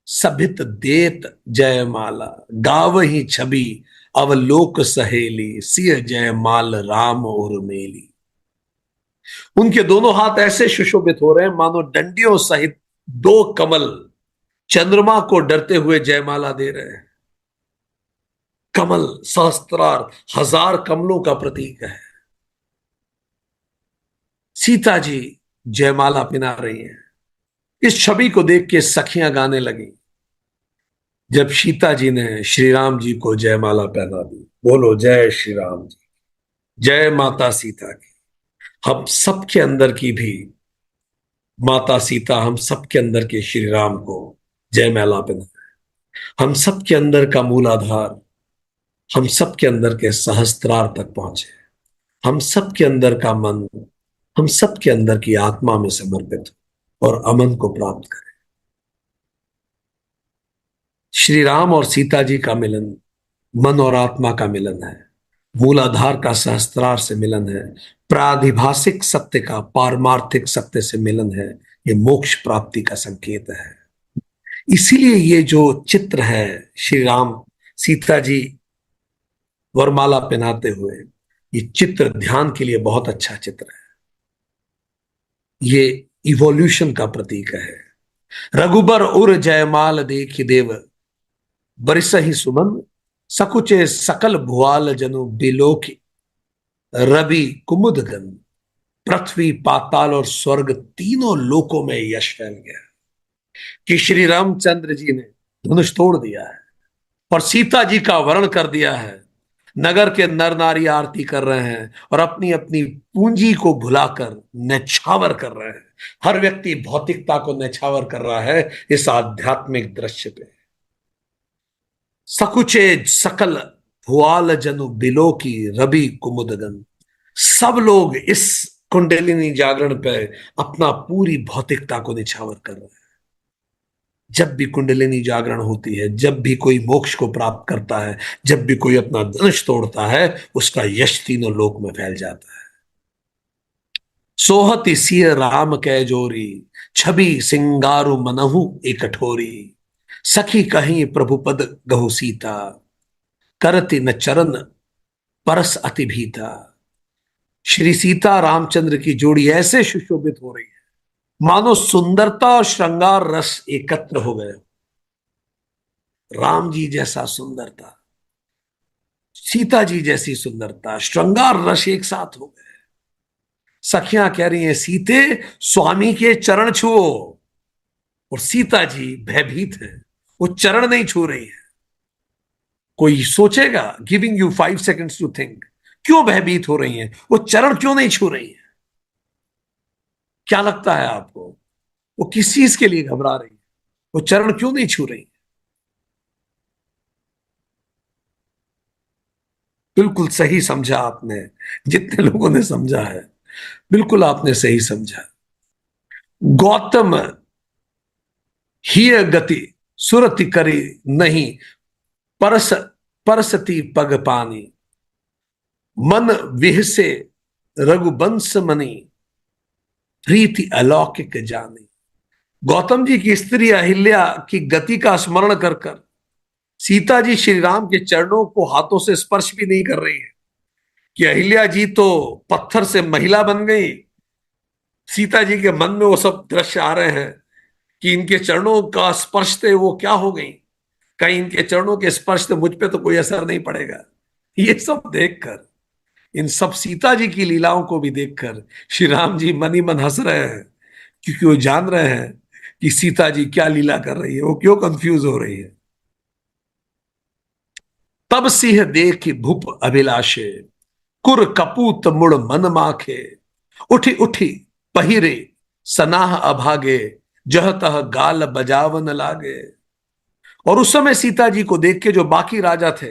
सभित देत जयमाला, गावही छवि अवलोक सहेली सिय जयमाल राम और मेली। उनके दोनों हाथ ऐसे सुशोभित हो रहे हैं मानो डंडियों सहित दो कमल चंद्रमा को डरते हुए जयमाला दे रहे हैं। कमल सहस्त्रार, हजार कमलों का प्रतीक है। सीता जी जयमाला पिना रही हैं। इस छवि को देख के सखियां गाने लगी। जब सीता जी ने श्री राम जी को जयमाला पहना दी, बोलो जय श्री राम जी, जय माता सीता की। हम सबके अंदर की भी माता सीता, हम सबके अंदर के श्री राम को जयमाला पहना, हम सबके अंदर का मूलाधार, हम सबके अंदर के सहस्त्रार तक पहुंचे, हम सबके अंदर का मन, हम सबके अंदर की आत्मा में समर्पित हो और अमन को प्राप्त करें। श्री राम और सीता जी का मिलन मन और आत्मा का मिलन है, मूलाधार का सहस्त्रार से मिलन है, प्रादिभाषिक सत्य का पारमार्थिक सत्य से मिलन है। ये मोक्ष प्राप्ति का संकेत है। इसीलिए ये जो चित्र है श्री राम सीता जी वरमाला पहनाते हुए, ये चित्र ध्यान के लिए बहुत अच्छा चित्र है। ये इवोल्यूशन का प्रतीक है। रघुबर उर जयमाल देखि देव बरिसहि सुमन, सकुचे सकल भुआल जनु बिलोकी रवि कुमुद गन। पृथ्वी पाताल और स्वर्ग तीनों लोकों में यश फैल गया कि श्री रामचंद्र जी ने धनुष तोड़ दिया है और सीता जी का वर्ण कर दिया है। नगर के नर नारी आरती कर रहे हैं और अपनी अपनी पूंजी को भुलाकर नछावर कर रहे हैं। हर व्यक्ति भौतिकता को नछावर कर रहा है इस आध्यात्मिक दृश्य पे। सकुचे सकल भुआल जनु बिलो की रवि कुमुदगन। सब लोग इस कुंडलिनी जागरण पे अपना पूरी भौतिकता को निछावर कर रहे हैं। जब भी कुंडलिनी जागरण होती है, जब भी कोई मोक्ष को प्राप्त करता है, जब भी कोई अपना धनुष तोड़ता है, उसका यश तीनों लोक में फैल जाता है। सोहति सिय राम कै जोरी, छवि सिंगारु मनहु एक कठोरी। सखी कहीं प्रभुपद गहु सीता, करति न चरण परस अति भीता। श्री सीता रामचंद्र की जोड़ी ऐसे सुशोभित हो रही है मानो सुंदरता और श्रृंगार रस एकत्र हो गए। राम जी जैसा सुंदरता, सीता जी जैसी सुंदरता, श्रृंगार रस एक साथ हो गए। सखियां कह रही हैं सीते स्वामी के चरण छुओ, और सीता जी भयभीत है, वो चरण नहीं छू रही है। कोई सोचेगा, giving you 5 seconds to think, क्यों भयभीत हो रही हैं, वो चरण क्यों नहीं छू रही है? क्या लगता है आपको, वो किस चीज के लिए घबरा रही है? वो चरण क्यों नहीं छू रही? बिल्कुल सही समझा आपने, जितने लोगों ने समझा है बिल्कुल आपने सही समझा। गौतम ही गति सुरति करी नहीं, परस परसती पग पानी। मन विह से रघुबंश मनी, प्रीति अलौकिक जानी। गौतम जी की स्त्री अहिल्या की गति का स्मरण कर कर सीता जी श्री राम के चरणों को हाथों से स्पर्श भी नहीं कर रही है, कि अहिल्या जी तो पत्थर से महिला बन गई। सीता जी के मन में वो सब दृश्य आ रहे हैं कि इनके चरणों का स्पर्श से वो क्या हो गई, कहीं इनके चरणों के स्पर्श से मुझ पे तो कोई असर नहीं पड़ेगा। ये सब देखकर, इन सब सीता जी की लीलाओं को भी देखकर श्री राम जी मन ही मन हंस रहे हैं, क्योंकि वो जान रहे हैं कि सीता जी क्या लीला कर रही है, वो क्यों कंफ्यूज हो रही है। तब सिंह देख भूप अभिलाषे, कुर कपूत मुड़ मन माखे, उठी उठी पहिरे सनाह अभागे, जह तह गाल बजावन लागे। और उस समय सीता जी को देख के जो बाकी राजा थे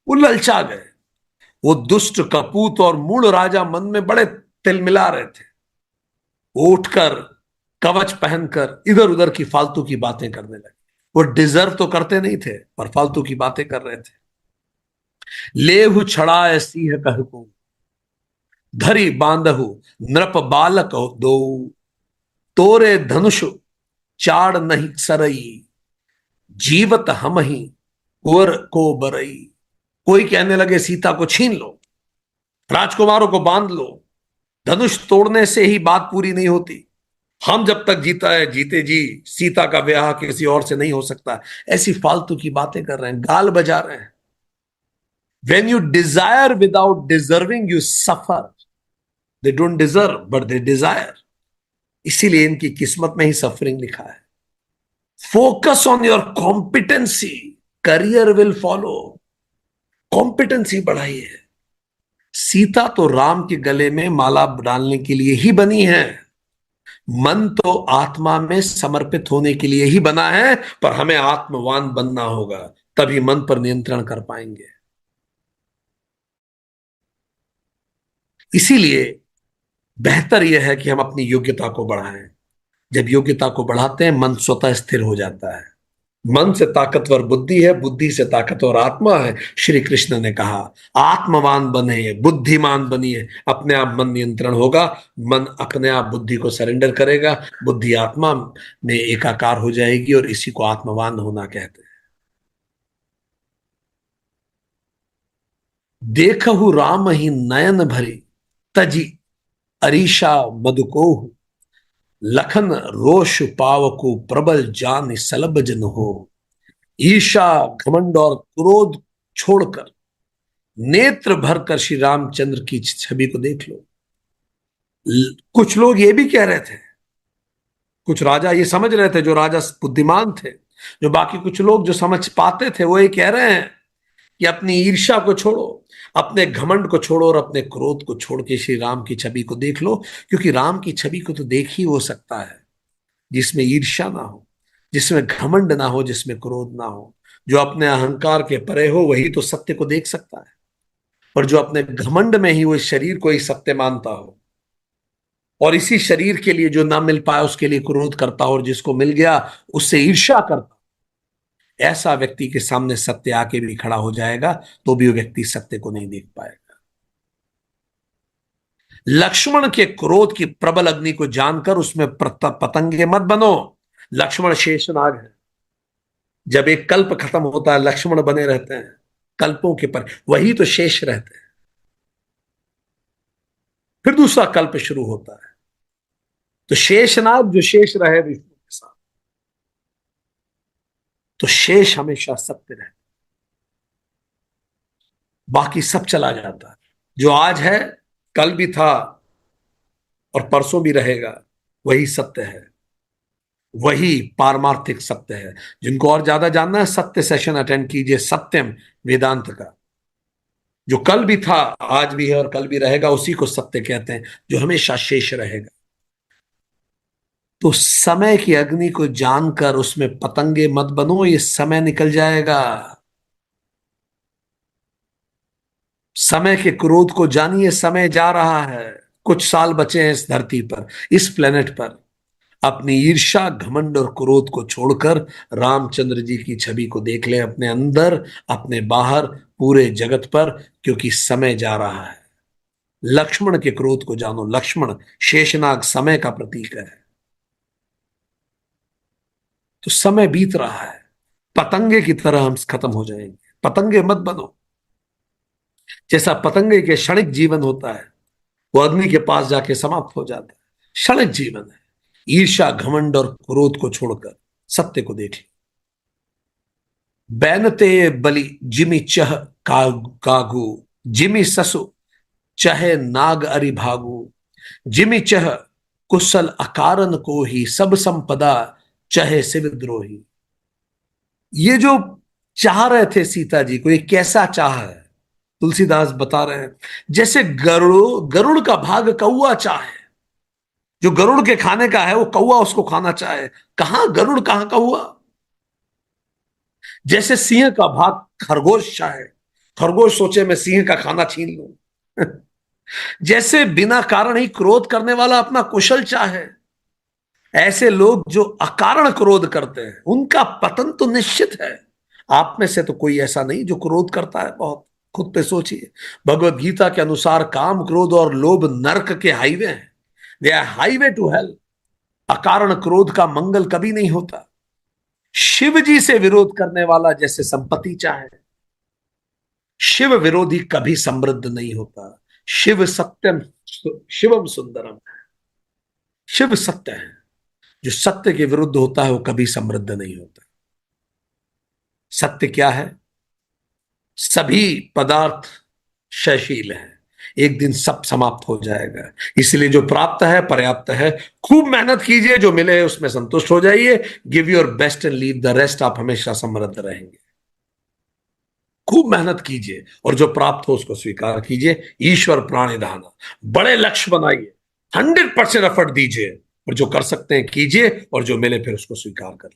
वो ललचा गए। वो दुष्ट कपूत और मूढ़ राजा मन में बड़े तिलमिला रहे थे। वो उठकर कवच पहनकर इधर उधर की फालतू की बातें करने लगे। वो डिजर्व तो करते नहीं थे पर फालतू की बातें कर रहे थे। लेहु छड़ाए सिंह कह को, धरी बांधहु नृप बालक दो, तोरे धनुष चाड़ नहीं सरई, जीवत हम ही कुंवर को बरई। कोई कहने लगे सीता को छीन लो, राजकुमारों को बांध लो, धनुष तोड़ने से ही बात पूरी नहीं होती, हम जब तक जीता है जीते जी सीता का ब्याह किसी और से नहीं हो सकता। ऐसी फालतू की बातें कर रहे हैं, गाल बजा रहे हैं। When you desire without deserving you suffer. They don't deserve but they desire. इसीलिए इनकी किस्मत में ही सफरिंग लिखा है। Focus on your competency, career will follow. Competency बढ़ाइए। सीता तो राम के गले में माला डालने के लिए ही बनी है, मन तो आत्मा में समर्पित होने के लिए ही बना है। पर हमें आत्मवान बनना होगा, तभी मन पर नियंत्रण कर पाएंगे। इसीलिए बेहतर यह है कि हम अपनी योग्यता को बढ़ाएं। जब योग्यता को बढ़ाते हैं मन स्वतः स्थिर हो जाता है। मन से ताकतवर बुद्धि है, बुद्धि से ताकतवर आत्मा है। श्री कृष्ण ने कहा आत्मवान बने, बुद्धिमान बनिए, अपने आप मन नियंत्रण होगा। मन अपने आप बुद्धि को सरेंडर करेगा, बुद्धि आत्मा में एकाकार हो जाएगी और इसी को आत्मवान होना कहते हैं। देखहु राम ही नयन भरी, तजी अरीषा मधुकोह, लखन रोष पावको प्रबल जान सलभ जन हो। ईर्षा घमंड और क्रोध छोड़कर नेत्र भरकर श्री रामचंद्र की छवि को देख लो। कुछ लोग ये भी कह रहे थे, कुछ राजा ये समझ रहे थे, जो राजा बुद्धिमान थे, जो बाकी कुछ लोग जो समझ पाते थे वो ये कह रहे हैं कि अपनी ईर्ष्या को छोड़ो, अपने घमंड को छोड़ो और अपने क्रोध को छोड़ के श्री राम की छवि को देख लो। क्योंकि राम की छवि को तो देख ही हो सकता है जिसमें ईर्ष्या ना हो, जिसमें घमंड ना हो, जिसमें क्रोध ना हो। जो अपने अहंकार के परे हो वही तो सत्य को देख सकता है। और जो अपने घमंड में ही वो इस शरीर को ही सत्य मानता हो और इसी शरीर के लिए जो ना मिल पाया उसके लिए क्रोध करता हो और जिसको मिल गया उससे ईर्ष्या करता, ऐसा व्यक्ति के सामने सत्य आके भी खड़ा हो जाएगा तो भी वो व्यक्ति सत्य को नहीं देख पाएगा। लक्ष्मण के क्रोध की प्रबल अग्नि को जानकर उसमें पतंगे मत बनो। लक्ष्मण शेषनाग है। जब एक कल्प खत्म होता है लक्ष्मण बने रहते हैं कल्पों के पर, वही तो शेष रहते हैं। फिर दूसरा कल्प शुरू होता है। तो शेषनाग जो शेष रहे विष्णु के साथ, तो शेष हमेशा सत्य रहे, बाकी सब चला जाता है। जो आज है कल भी था और परसों भी रहेगा, वही सत्य है, वही पारमार्थिक सत्य है। जिनको और ज्यादा जानना है सत्य सेशन अटेंड कीजिए, सत्यम वेदांत का। जो कल भी था, आज भी है और कल भी रहेगा, उसी को सत्य कहते हैं, जो हमेशा शेष रहेगा। तो समय की अग्नि को जानकर उसमें पतंगे मत बनो, ये समय निकल जाएगा। समय के क्रोध को जानिए, समय जा रहा है, कुछ साल बचे हैं इस धरती पर, इस प्लेनेट पर। अपनी ईर्ष्या घमंड और क्रोध को छोड़कर रामचंद्र जी की छवि को देख ले, अपने अंदर, अपने बाहर, पूरे जगत पर, क्योंकि समय जा रहा है। लक्ष्मण के क्रोध को जानो। लक्ष्मण शेषनाग समय का प्रतीक है। तो समय बीत रहा है, पतंगे की तरह हम खत्म हो जाएंगे। पतंगे मत बनो। जैसा पतंगे के क्षणिक जीवन होता है, वो अग्नि के पास जाके समाप्त हो जाता है। क्षणिक जीवन है। ईर्ष्या, घमंड और क्रोध को छोड़कर सत्य को देख ली। बैनते बलि जिमि चह कागू, जिमि ससु चहे नाग अरि भागु, जिमि चह कुशल अकारन को ही, सब संपदा चहे शिव द्रोही। ये जो चाह रहे थे सीता जी को, ये कैसा चाह है? तुलसीदास बता रहे हैं, जैसे गरुड़ का भाग कौआ चाहे। जो गरुड़ के खाने का है वो कौआ उसको खाना चाहे। कहां गरुड़, कहां कौआ? जैसे सिंह का भाग खरगोश चाहे, खरगोश सोचे मैं सिंह का खाना छीन लूं। जैसे बिना कारण ही क्रोध करने वाला अपना कुशल चाहे, ऐसे लोग जो अकारण क्रोध करते हैं उनका पतन तो निश्चित है। आप में से तो कोई ऐसा नहीं जो क्रोध करता है बहुत। खुद पे सोचिए। भगवत गीता के अनुसार काम, क्रोध और लोभ नरक के हाईवे हैं। They are highway to hell. अकारण क्रोध का मंगल कभी नहीं होता। शिव जी से विरोध करने वाला जैसे संपत्ति चाहे, शिव विरोधी कभी समृद्ध नहीं होता। शिव सत्यम, शिवम सुंदरम। शिव सत्य है। जो सत्य के विरुद्ध होता है वो कभी समृद्ध नहीं होता। सत्य क्या है? सभी पदार्थ क्षयशील है, एक दिन सब समाप्त हो जाएगा। इसलिए जो प्राप्त है पर्याप्त है। खूब मेहनत कीजिए, जो मिले उसमें संतुष्ट हो जाइए। Give your best and leave the rest. आप हमेशा समृद्ध रहेंगे। खूब मेहनत कीजिए और जो प्राप्त हो उसको स्वीकार कीजिए। ईश्वर प्राणिधाना। बड़े लक्ष्य बनाइए, 100% एफर्ट दीजिए और जो कर सकते हैं कीजिए, और जो मिले फिर उसको स्वीकार कर।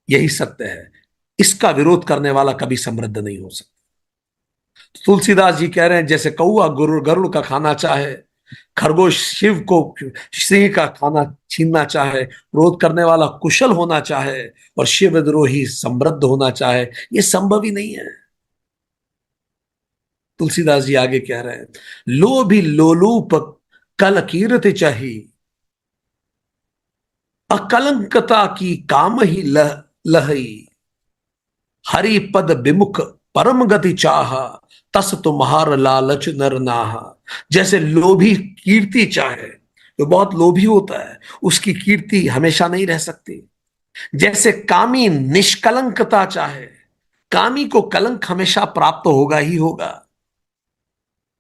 यही सत्य है। इसका विरोध करने वाला कभी समृद्ध नहीं हो सकता। तुलसीदास जी कह रहे हैं, जैसे कौआ गरुड़ का खाना चाहे, खरगोश शिव को सिंह का खाना छीनना चाहे, क्रोध करने वाला कुशल होना चाहे और शिव द्रोही समृद्ध होना चाहे, यह संभव ही नहीं है। तुलसीदास जी आगे कह रहे हैं, लोभी लोलूप कल कीर्ति चाही, अकलंकता की काम ही लहई, हरि पद विमुख परम गति चाह, तस तुम्हार लालच नर नाहा। जैसे लोभी कीर्ति चाहे, जो बहुत लोभी होता है उसकी कीर्ति हमेशा नहीं रह सकती। जैसे कामी निष्कलंकता चाहे, कामी को कलंक हमेशा प्राप्त होगा ही होगा।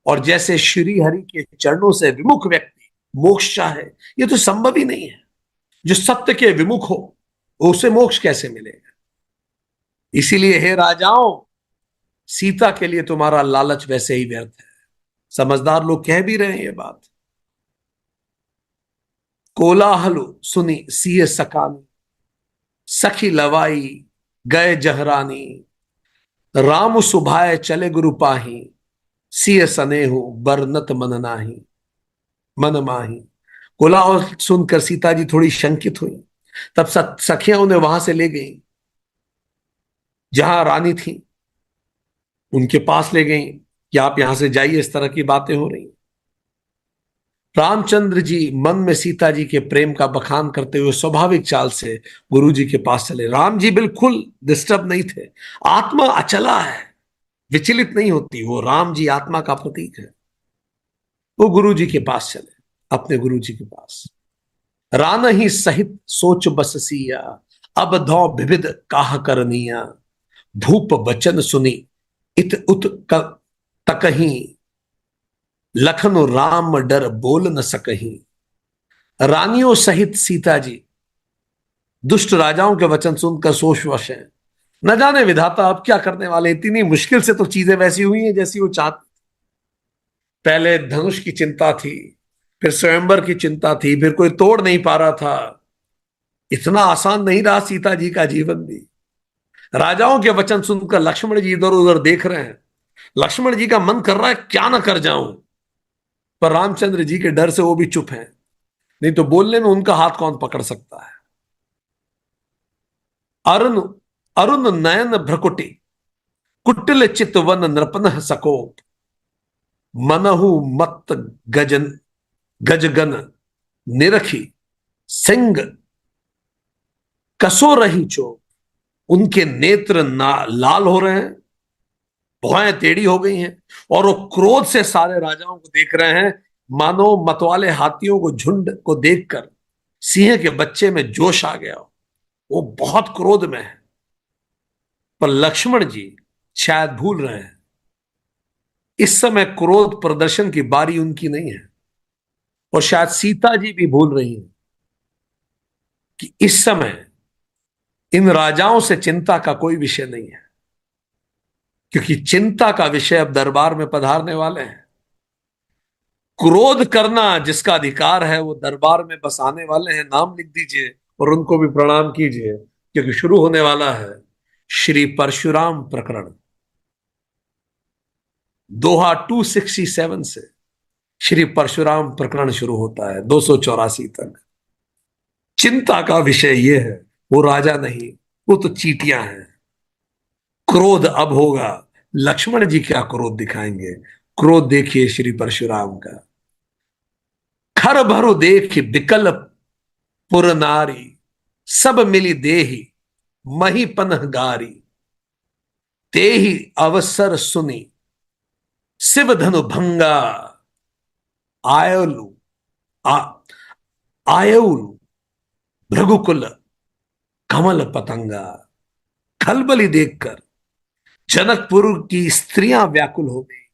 और जैसे श्री हरि के चरणों से विमुख व्यक्ति मोक्ष चाहे, यह तो संभव ही नहीं है। जो सत्य के विमुख हो उसे मोक्ष कैसे मिलेगा? इसीलिए हे राजाओं, सीता के लिए तुम्हारा लालच वैसे ही व्यर्थ है। समझदार लोग कह भी रहे हैं ये बात। कोलाहल सुनी सिय सकानी, सखी लवाई गए जहरानी, राम सुभाए चले गुरु पाही, सिय सनेहु बरनत मन नाही, मन माही। कोलाहल सुनकर सीता जी थोड़ी शंकित हुई। तब सखियां उन्हें वहां से ले गई जहां रानी थी, उनके पास ले गई कि आप यहां से जाइए, इस तरह की बातें हो रही। रामचंद्र जी मन में सीता जी के प्रेम का बखान करते हुए स्वाभाविक चाल से गुरु जी के पास चले। राम जी बिल्कुल डिस्टर्ब नहीं थे। आत्मा अचला है, विचलित नहीं होती। वो राम जी आत्मा का प्रतीक है। वो गुरु जी के पास चले, अपने गुरु जी के पास। रान ही सहित सोच बस सिया, अब धौ विविध काह करनिया, भूप बचन सुनी इत उत तकही, लखन राम डर बोल न सकही। रानियों सहित सीता जी दुष्ट राजाओं के वचन सुनकर सोच वश हैं। न जाने विधाता अब क्या करने वाले। इतनी मुश्किल से तो चीजें वैसी हुई हैं जैसी वो चाहती। पहले धनुष की चिंता थी, फिर स्वयंवर की चिंता थी, फिर कोई तोड़ नहीं पा रहा था। इतना आसान नहीं रहा सीता जी का जीवन भी। राजाओं के वचन सुनकर लक्ष्मण जी इधर उधर देख रहे हैं। लक्ष्मण जी का मन कर रहा है क्या ना कर जाऊं, पर रामचंद्र जी के डर से वो भी चुप हैं। नहीं तो बोलने में उनका हाथ कौन पकड़ सकता है। अरुण अरुण नयन भ्रकुटी, कुटिल चितवन नृपन सकोप, मनहु मत गजन गजगन, निरखी सिंह कसो रही चो। उनके नेत्र लाल हो रहे हैं, भौहें टेढ़ी हो गई हैं, और वो क्रोध से सारे राजाओं को देख रहे हैं, मानो मतवाले हाथियों को झुंड को देखकर सिंह के बच्चे में जोश आ गया हो। वो बहुत क्रोध में है। पर लक्ष्मण जी शायद भूल रहे हैं, इस समय क्रोध प्रदर्शन की बारी उनकी नहीं है। और शायद सीता जी भी भूल रही हैं कि इस समय इन राजाओं से चिंता का कोई विषय नहीं है, क्योंकि चिंता का विषय अब दरबार में पधारने वाले हैं। क्रोध करना जिसका अधिकार है वो दरबार में बस आने वाले हैं। नाम लिख दीजिए और उनको भी प्रणाम कीजिए, क्योंकि शुरू होने वाला है श्री परशुराम प्रकरण। दोहा 267 से श्री परशुराम प्रकरण शुरू होता है 284 तक। चिंता का विषय ये है, वो राजा नहीं, वो तो चींटियां हैं। क्रोध अब होगा। लक्ष्मण जी क्या क्रोध दिखाएंगे? क्रोध देखिए श्री परशुराम का। खर भरु देख बिकल पुर नारी, सब मिली देही मही पनहगारी। तेहि अवसर सुनी शिव धनु भंगा, आयलु आ, आयउलु भृगुकुल कमल पतंगा। खलबली देखकर जनकपुर की स्त्रियां व्याकुल हो गई।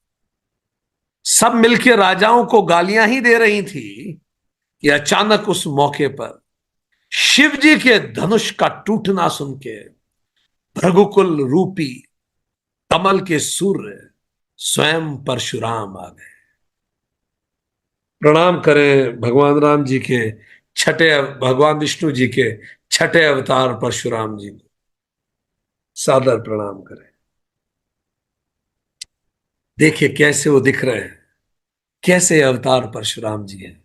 सब मिलकर राजाओं को गालियां ही दे रही थी कि अचानक उस मौके पर शिव जी के धनुष का टूटना सुन के भृगुकुल रूपी कमल के सूर्य स्वयं परशुराम आ गए। प्रणाम करें भगवान राम जी के छठे, भगवान विष्णु जी के छठे अवतार परशुराम जी को सादर प्रणाम करें। देखिए कैसे वो दिख रहे हैं, कैसे अवतार परशुराम जी हैं।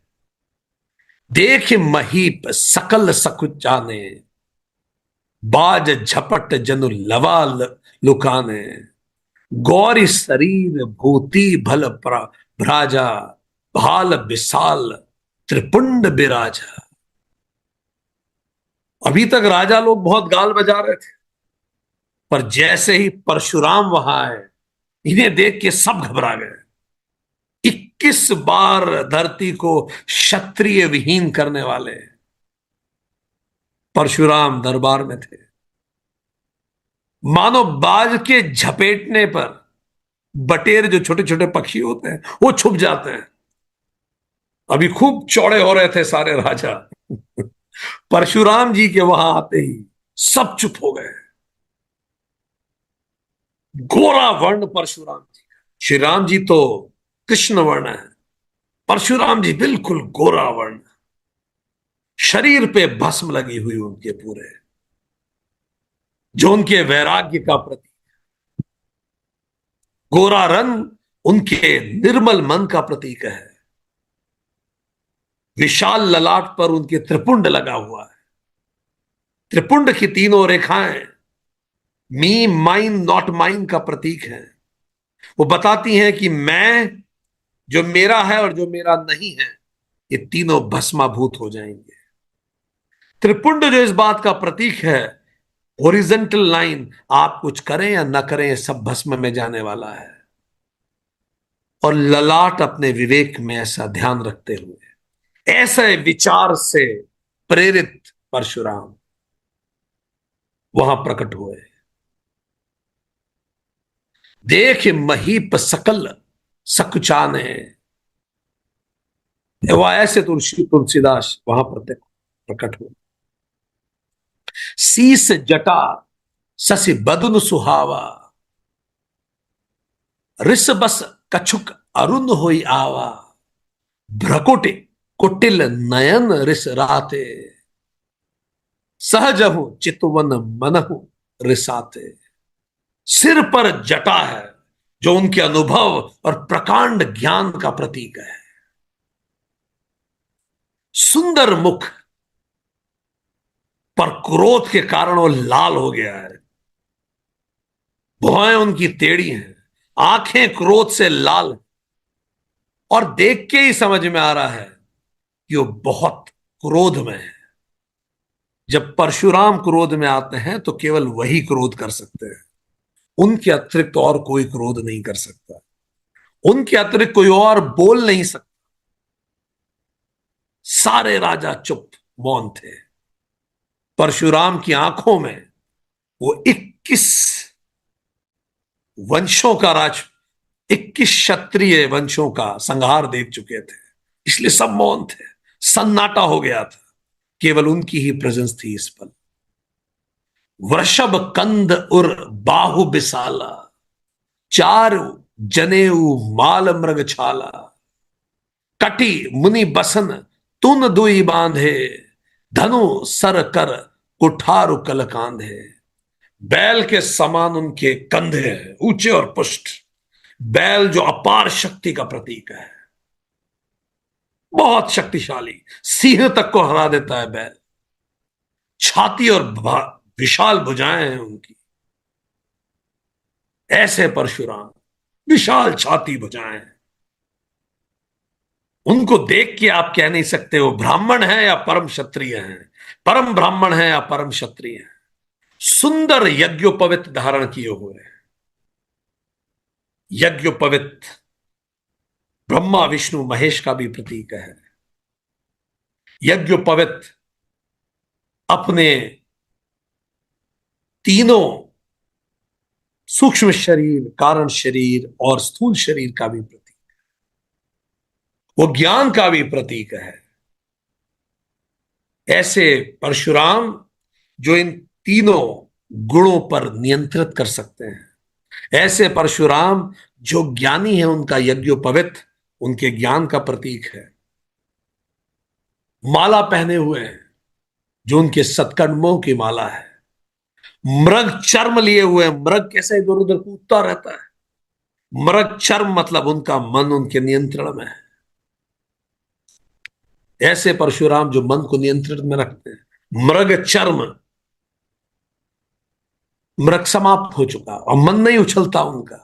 देख महीप सकल सकुचाने, बाज झपट जनु लवाल लुकाने। गौरी शरीर भूति भल भ्राजा, भाल विशाल त्रिपुंड बिराजा। अभी तक राजा लोग बहुत गाल बजा रहे थे, पर जैसे ही परशुराम वहां आए, इन्हें देख के सब घबरा गए। 21 बार धरती को क्षत्रिय विहीन करने वाले परशुराम दरबार में थे। मानो बाज के झपेटने पर बटेर, जो छोटे छोटे पक्षी होते हैं, वो छुप जाते हैं। अभी खूब चौड़े हो रहे थे सारे राजा। परशुराम जी के वहां आते ही सब चुप हो गए। गोरा वर्ण परशुराम जी। श्री राम जी तो कृष्ण वर्ण है, परशुराम जी बिल्कुल गोरा वर्ण। शरीर पे भस्म लगी हुई उनके पूरे, जो उनके वैराग्य का प्रतीक। गोरा रंग उनके निर्मल मन का प्रतीक है। विशाल ललाट पर उनके त्रिपुंड लगा हुआ है। त्रिपुंड की तीनों रेखाएं मी, माइन, नॉट माइन का प्रतीक है। वो बताती हैं कि मैं, जो मेरा है और जो मेरा नहीं है, ये तीनों भस्माभूत हो जाएंगे। त्रिपुंड जो इस बात का प्रतीक है, हॉरिजेंटल लाइन, आप कुछ करें या ना करें, सब भस्म में जाने वाला है। और ललाट अपने विवेक में ऐसा ध्यान रखते हुए, ऐसे विचार से प्रेरित परशुराम वहां प्रकट हुए। देख महीप सकल सकुचाने, वह ऐसे तुलसीदास वहां प्रकट हुए। शीस जटा शशि बदन सुहावा, रिस बस कछुक अरुण होई आवा। भ्रकुटि कुटिल नयन रिस राते, सहजहु चितवन मनहु रिसाते। सिर पर जटा है, जो उनके अनुभव और प्रकांड ज्ञान का प्रतीक है। सुंदर मुख, पर क्रोध के कारण वो लाल हो गया है। भौहें उनकी टेढ़ी हैं, आंखें क्रोध से लाल, और देख के ही समझ में आ रहा है कि वो बहुत क्रोध में है। जब परशुराम क्रोध में आते हैं तो केवल वही क्रोध कर सकते हैं। उनके अतिरिक्त और कोई क्रोध नहीं कर सकता, उनके अतिरिक्त कोई और बोल नहीं सकता। सारे राजा चुप, मौन थे। परशुराम की आंखों में वो 21 वंशों का राज, 21 क्षत्रिय वंशों का संहार देख चुके थे, इसलिए सब मौन थे। सन्नाटा हो गया था, केवल उनकी ही प्रेजेंस थी इस पल। वृषभ कंद उर बाहु बिसाला, चार जनेऊ माल मृग छाला, कटी मुनि बसन तुन दुई बांधे, धनु सर कर कुठारु कल कांधे। बैल के समान उनके कंधे हैं, ऊंचे और पुष्ट। बैल जो अपार शक्ति का प्रतीक है, बहुत शक्तिशाली, सिंह तक को हरा देता है बैल। छाती और विशाल भुजाएं हैं उनकी। ऐसे परशुराम, विशाल छाती भुजाएं हैं। उनको देख के आप कह नहीं सकते वो ब्राह्मण है या परम क्षत्रिय हैं, परम ब्राह्मण है या परम क्षत्रिय हैं। सुंदर यज्ञोपवित धारण किए हुए हैं। यज्ञोपवित ब्रह्मा विष्णु महेश का भी प्रतीक है। यज्ञोपवित अपने तीनों सूक्ष्म शरीर, कारण शरीर और स्थूल शरीर का भी प्रतीक, वो ज्ञान का भी प्रतीक है। ऐसे परशुराम जो इन तीनों गुणों पर नियंत्रित कर सकते हैं, ऐसे परशुराम जो ज्ञानी है, उनका यज्ञोपवित उनके ज्ञान का प्रतीक है। माला पहने हुए हैं जो उनके सत्कर्मों की माला है। मृग चर्म लिए हुए हैं, मृग कैसे इधर उधर कूदता रहता है। मृग चर्म मतलब उनका मन उनके नियंत्रण में है। ऐसे परशुराम जो मन को नियंत्रित में रखते हैं। मृग चर्म, मृग समाप्त हो चुका और मन नहीं उछलता उनका।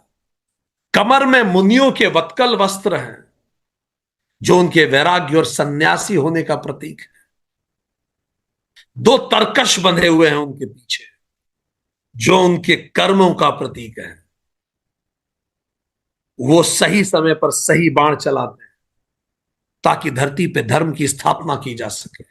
कमर में मुनियों के वत्कल वस्त्र हैं जो उनके वैराग्य और सन्यासी होने का प्रतीक है। दो तरकश बंधे हुए हैं उनके पीछे जो उनके कर्मों का प्रतीक है। वो सही समय पर सही बाण चलाते हैं ताकि धरती पे धर्म की स्थापना की जा सके।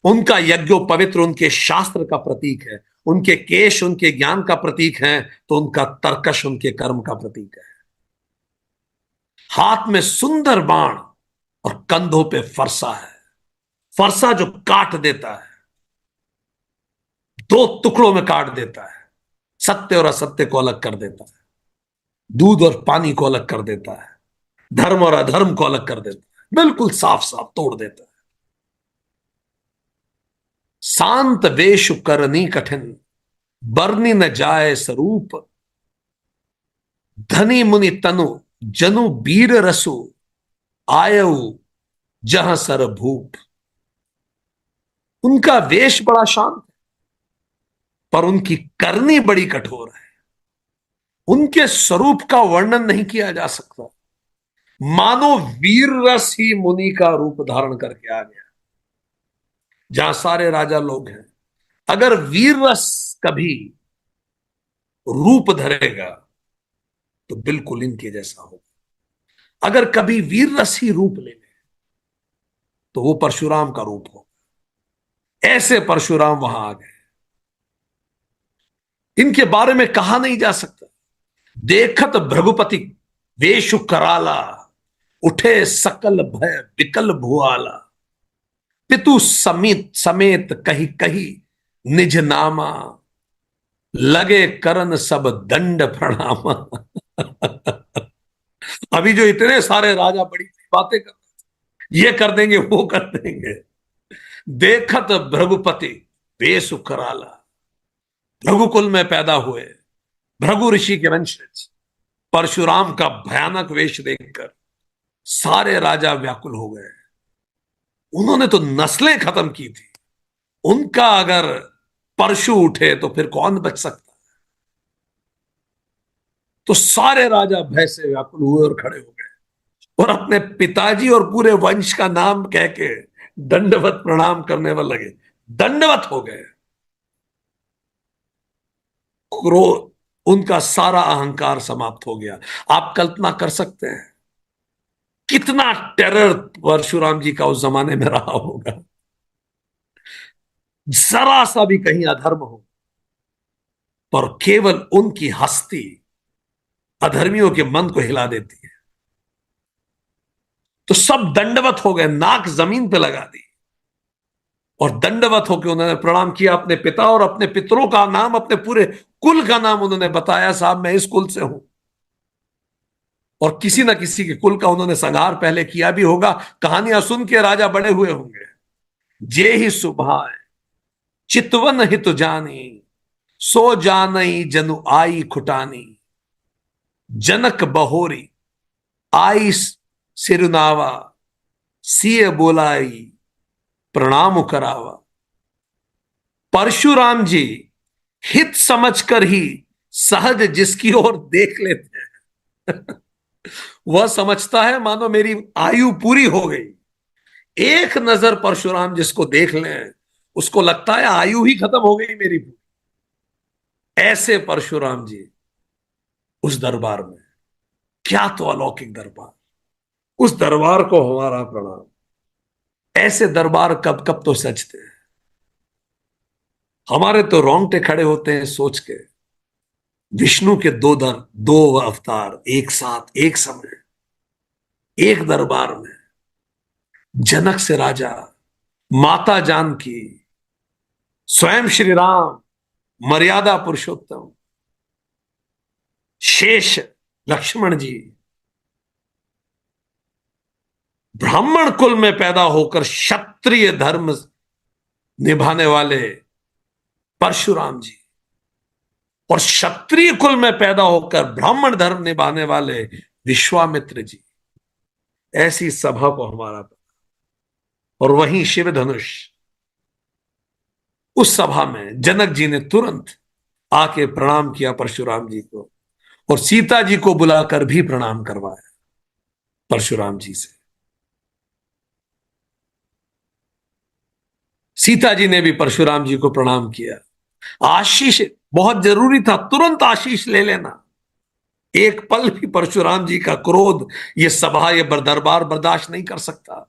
उनका यज्ञोपवित्र उनके शास्त्र का प्रतीक है, उनके केश उनके ज्ञान का प्रतीक है, तो उनका तर्कश उनके कर्म का प्रतीक है। हाथ में सुंदर बाण और कंधों पे फरसा है, फरसा जो काट देता है, दो टुकड़ों में काट देता है, सत्य और असत्य को अलग कर देता है, दूध और पानी को अलग कर देता है, धर्म और अधर्म को अलग कर देता है, बिल्कुल साफ साफ तोड़ देता है। शांत वेश करनी कठिन, बरनी न जाए स्वरूप, धनी मुनि तनु जनु बीर रसु, आयु जहां सर भूप। उनका वेश बड़ा शांत है पर उनकी करनी बड़ी कठोर है। उनके स्वरूप का वर्णन नहीं किया जा सकता, मानो वीर रस ही मुनि का रूप धारण करके आ गया। जहां सारे राजा लोग हैं, अगर वीर रस कभी रूप धरेगा तो बिल्कुल इनके जैसा होगा। अगर कभी वीर रस ही रूप ले तो वो परशुराम का रूप हो। ऐसे परशुराम वहां आ गए। इनके बारे में कहा नहीं जा सकता। देखत भृगुपति वेशु कराला, उठे सकल भय विकल भुआला, पितु समित समेत कही कही निज नामा, लगे करन सब दंड प्रणामा। अभी जो इतने सारे राजा बड़ी बातें कर, ये कर देंगे वो कर देंगे। देखत भृगुपति वेशु कराला, भृगुकुल में पैदा हुए भृगु ऋषि के वंशज परशुराम का भयानक वेश देखकर सारे राजा व्याकुल हो गए। उन्होंने तो नस्लें खत्म की थी, उनका अगर परशु उठे तो फिर कौन बच सकता। तो सारे राजा भय से व्याकुल हुए और खड़े हो गए और अपने पिताजी और पूरे वंश का नाम कह के दंडवत प्रणाम करने में लगे। दंडवत हो गए। क्रोध उनका सारा अहंकार समाप्त हो गया। आप कल्पना कर सकते हैं कितना टेरर परशुराम जी का उस जमाने में रहा होगा। जरा सा भी कहीं अधर्म हो, पर केवल उनकी हस्ती अधर्मियों के मन को हिला देती है। तो सब दंडवत हो गए, नाक जमीन पे लगा दी और दंडवत होकर उन्होंने प्रणाम किया अपने पिता और अपने पितरों का नाम, अपने पूरे कुल का नाम उन्होंने बताया, साहब मैं इस कुल से हूं। और किसी ना किसी के कुल का उन्होंने संहार पहले किया भी होगा। कहानियां सुन के राजा बड़े हुए होंगे। जे ही सुभाए चितवन हित जानी, सो जानई जनु आई खुटानी। जनक बहोरी आई सिरुनावा, सिय बोलाई प्रणाम करावा। परशुराम जी हित समझकर ही सहज जिसकी ओर देख लेते हैं, वह समझता है मानो मेरी आयु पूरी हो गई। एक नजर परशुराम जिसको देख लें, उसको लगता है आयु ही खत्म हो गई मेरी। ऐसे परशुराम जी उस दरबार में, क्या तो अलौकिक दरबार, उस दरबार को हमारा प्रणाम। ऐसे दरबार कब कब तो सजते हैं। हमारे तो रोंगटे खड़े होते हैं सोच के, विष्णु के दो अवतार एक साथ एक समय एक दरबार में, जनक से राजा, माता जानकी, स्वयं श्री राम, मर्यादा पुरुषोत्तम, शेष लक्ष्मण जी, ब्राह्मण कुल में पैदा होकर क्षत्रिय धर्म निभाने वाले परशुराम जी, और क्षत्रिय कुल में पैदा होकर ब्राह्मण धर्म निभाने वाले विश्वामित्र जी। ऐसी सभा को हमारा, और वहीं शिव धनुष, उस सभा में जनक जी ने तुरंत आके प्रणाम किया परशुराम जी को, और सीता जी को बुलाकर भी प्रणाम करवाया परशुराम जी से। सीता जी ने भी परशुराम जी को प्रणाम किया। आशीष बहुत जरूरी था, तुरंत आशीष ले लेना। एक पल भी परशुराम जी का क्रोध ये सभा ये दरबार बर्दाश्त नहीं कर सकता।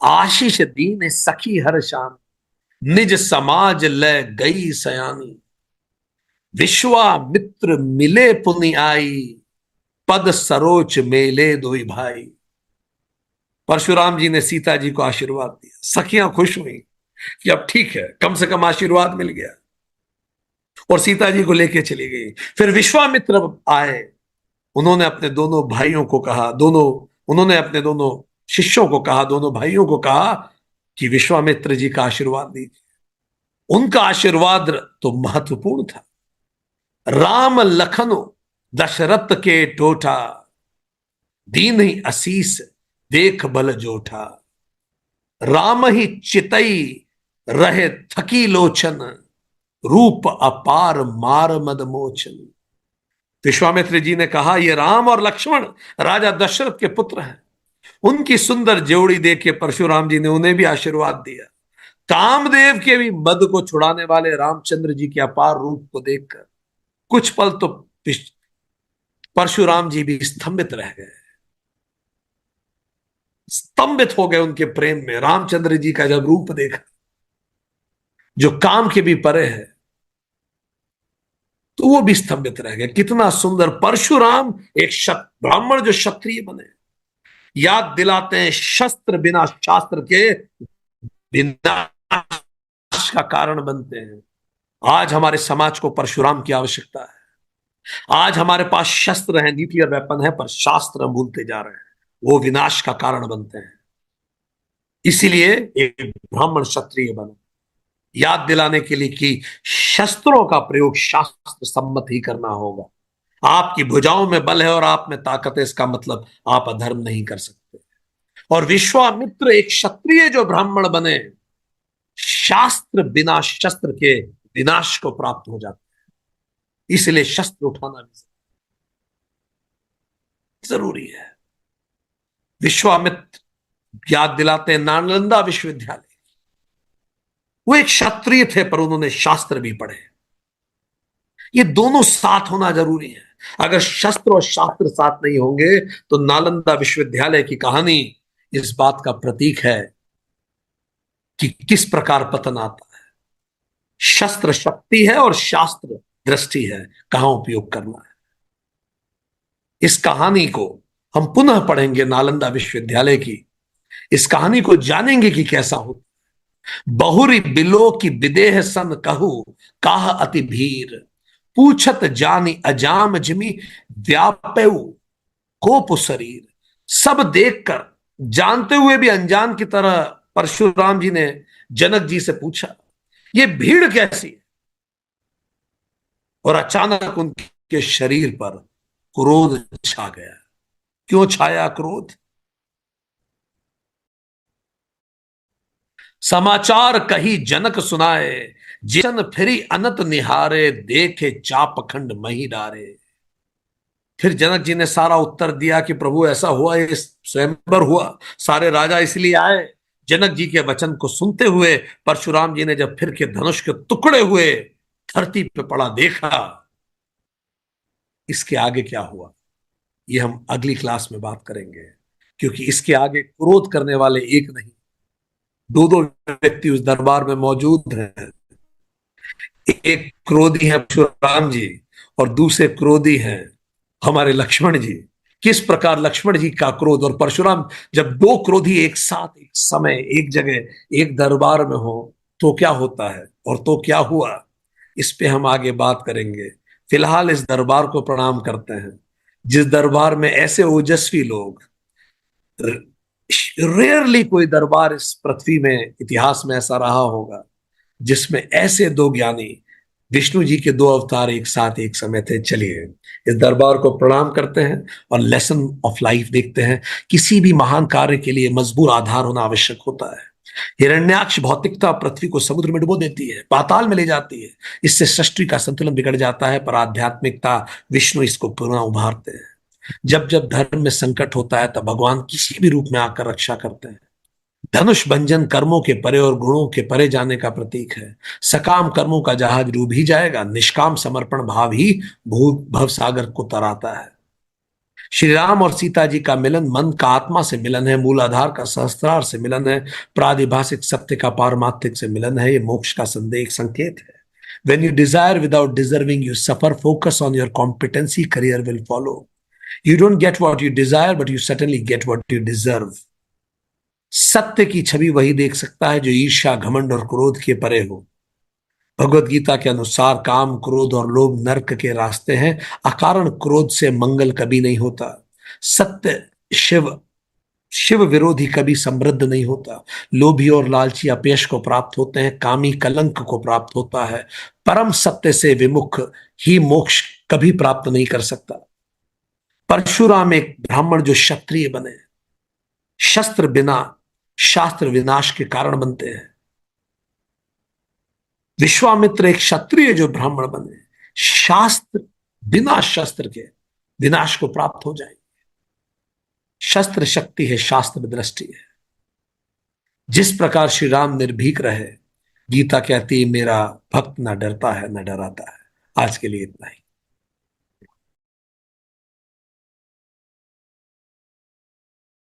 आशीष दीन सखी हर शान, निज समाज ले गई सयानी। विश्वामित्र मिले पुनि आई, पद सरोच मेले दोई भाई। परशुराम जी ने सीता जी को आशीर्वाद दिया, सखियां खुश हुई कि अब ठीक है, कम से कम आशीर्वाद मिल गया, और सीता जी को लेके चली गई। फिर विश्वामित्र आए, उन्होंने अपने दोनों भाइयों को कहा, उन्होंने अपने दोनों शिष्यों को कहा, दोनों भाइयों को कहा कि विश्वामित्र जी का आशीर्वाद दीजिए। उनका आशीर्वाद तो महत्वपूर्ण था। राम लखनो दशरथ के टोठा, दीन ही असीस देख बल जोठा। राम ही चितई रहे थकी लोचन, रूप अपार मार मद मोचन। विश्वामित्र जी ने कहा, ये राम और लक्ष्मण राजा दशरथ के पुत्र हैं। उनकी सुंदर जोड़ी देख के परशुराम जी ने उन्हें भी आशीर्वाद दिया। कामदेव के भी मद को छुड़ाने वाले रामचंद्र जी के अपार रूप को देखकर कुछ पल तो परशुराम जी भी स्तंभित रह गए, स्तंभित हो गए उनके प्रेम में। रामचंद्र जी का जब रूप देखा, जो काम के भी परे है, तो वो भी स्तंभित रह गए। कितना सुंदर परशुराम, एक ब्राह्मण जो क्षत्रिय बने, याद दिलाते हैं शस्त्र बिना शास्त्र के विनाश का कारण बनते हैं। आज हमारे समाज को परशुराम की आवश्यकता है। आज हमारे पास शस्त्र है, न्यूक्लियर वेपन है, पर शास्त्र भूलते जा रहे हैं, वो विनाश का कारण बनते हैं। इसीलिए एक ब्राह्मण क्षत्रिय बने, याद दिलाने के लिए कि शस्त्रों का प्रयोग शास्त्र सम्मत ही करना होगा। आपकी भुजाओं में बल है और आप में ताकत है, इसका मतलब आप अधर्म नहीं कर सकते। और विश्वामित्र एक क्षत्रिय जो ब्राह्मण बने, शास्त्र बिना शस्त्र के विनाश को प्राप्त हो जाता है। इसलिए शस्त्र उठाना भी जरूरी है। विश्वामित्र, याद दिलाते हैं नालंदा विश्वविद्यालय, वो एक क्षत्रिय थे पर उन्होंने शास्त्र भी पढ़े। ये दोनों साथ होना जरूरी है। अगर शस्त्र और शास्त्र साथ नहीं होंगे तो नालंदा विश्वविद्यालय की कहानी इस बात का प्रतीक है कि किस प्रकार पतन आता है। शस्त्र शक्ति है और शास्त्र दृष्टि है, कहां उपयोग करना है। इस कहानी को हम पुनः पढ़ेंगे, नालंदा विश्वविद्यालय की इस कहानी को जानेंगे कि कैसा हो। बहुरी बिलो की विदेह सन कहू, काह अति भीर, पूछत जानी अजाम जिमी, व्यापेउ कोप शरीर। सब देखकर, जानते हुए भी अनजान की तरह परशुराम जी ने जनक जी से पूछा, ये भीड़ कैसी है? और अचानक उनके शरीर पर क्रोध छा गया। क्यों छाया क्रोध? समाचार कही जनक सुनाए, जिसन फिरी अनत निहारे, देखे चापखंड मही डारे। फिर जनक जी ने सारा उत्तर दिया कि प्रभु ऐसा हुआ, ये स्वयंवर हुआ, सारे राजा इसलिए आए। जनक जी के वचन को सुनते हुए परशुराम जी ने जब फिर के धनुष के टुकड़े हुए धरती पे पड़ा देखा। इसके आगे क्या हुआ ये हम अगली क्लास में बात करेंगे, क्योंकि इसके आगे क्रोध करने वाले एक नहीं, दो दो व्यक्ति उस दरबार में मौजूद हैं। एक क्रोधी है परशुराम जी और दूसरे क्रोधी हैं हमारे लक्ष्मण जी। किस प्रकार लक्ष्मण जी का क्रोध और परशुराम, जब दो क्रोधी एक साथ एक समय एक जगह एक दरबार में हो तो क्या होता है और तो क्या हुआ, इस पे हम आगे बात करेंगे। फिलहाल इस दरबार को प्रणाम करते हैं, जिस दरबार में ऐसे ओजस्वी लोग, रेयरली कोई दरबार इस पृथ्वी में इतिहास में ऐसा रहा होगा जिसमें ऐसे दो ज्ञानी, विष्णु जी के दो अवतार एक साथ एक समय थे। चलिए इस दरबार को प्रणाम करते हैं और लेसन ऑफ लाइफ देखते हैं। किसी भी महान कार्य के लिए मजबूर आधार होना आवश्यक होता है। हिरण्याक्ष भौतिकता पृथ्वी को समुद्र में डुबो देती है, पाताल में ले जाती है, इससे सृष्टि का संतुलन बिगड़ जाता है, पर आध्यात्मिकता विष्णु इसको पुनः उभारते हैं। जब जब धर्म में संकट होता है तब भगवान किसी भी रूप में आकर रक्षा करते हैं। धनुष भंजन कर्मों के परे और गुणों के परे जाने का प्रतीक है। सकाम कर्मों का जहाज डूब ही जाएगा, निष्काम समर्पण भाव ही भू भव सागर को तराता है। श्री राम और सीता जी का मिलन मन का आत्मा से मिलन है, मूल आधार का सहस्त्रार से मिलन है, प्रादिभाषिक सत्य का पारमार्थिक से मिलन है। ये मोक्ष का संदेश संकेत है। When you desire without deserving, you suffer. Focus on your competency, career will follow. You don't get what you desire, but you certainly get what you deserve. सत्य की छवि वही देख सकता है जो ईर्ष्या घमंड और क्रोध के परे हो। भगवत गीता के अनुसार काम क्रोध और लोभ नरक के रास्ते हैं। अकारण क्रोध से मंगल कभी नहीं होता। सत्य शिव शिव विरोधी कभी समृद्ध नहीं होता। लोभी और लालची अपयश को प्राप्त होते हैं, कामी कलंक को प्राप्त होता है। परम सत्य से विमुख ही मोक्ष कभी प्राप्त नहीं कर सकता। परशुराम एक ब्राह्मण जो क्षत्रिय बने, शस्त्र बिना शास्त्र विनाश के कारण बनते हैं। विश्वामित्र एक क्षत्रिय जो ब्राह्मण बने, शास्त्र बिना शस्त्र के विनाश को प्राप्त हो जाएंगे। शस्त्र शक्ति है, शास्त्र दृष्टि है। जिस प्रकार श्री राम निर्भीक रहे, गीता कहती है मेरा भक्त न डरता है न डराता है। आज के लिए इतना ही।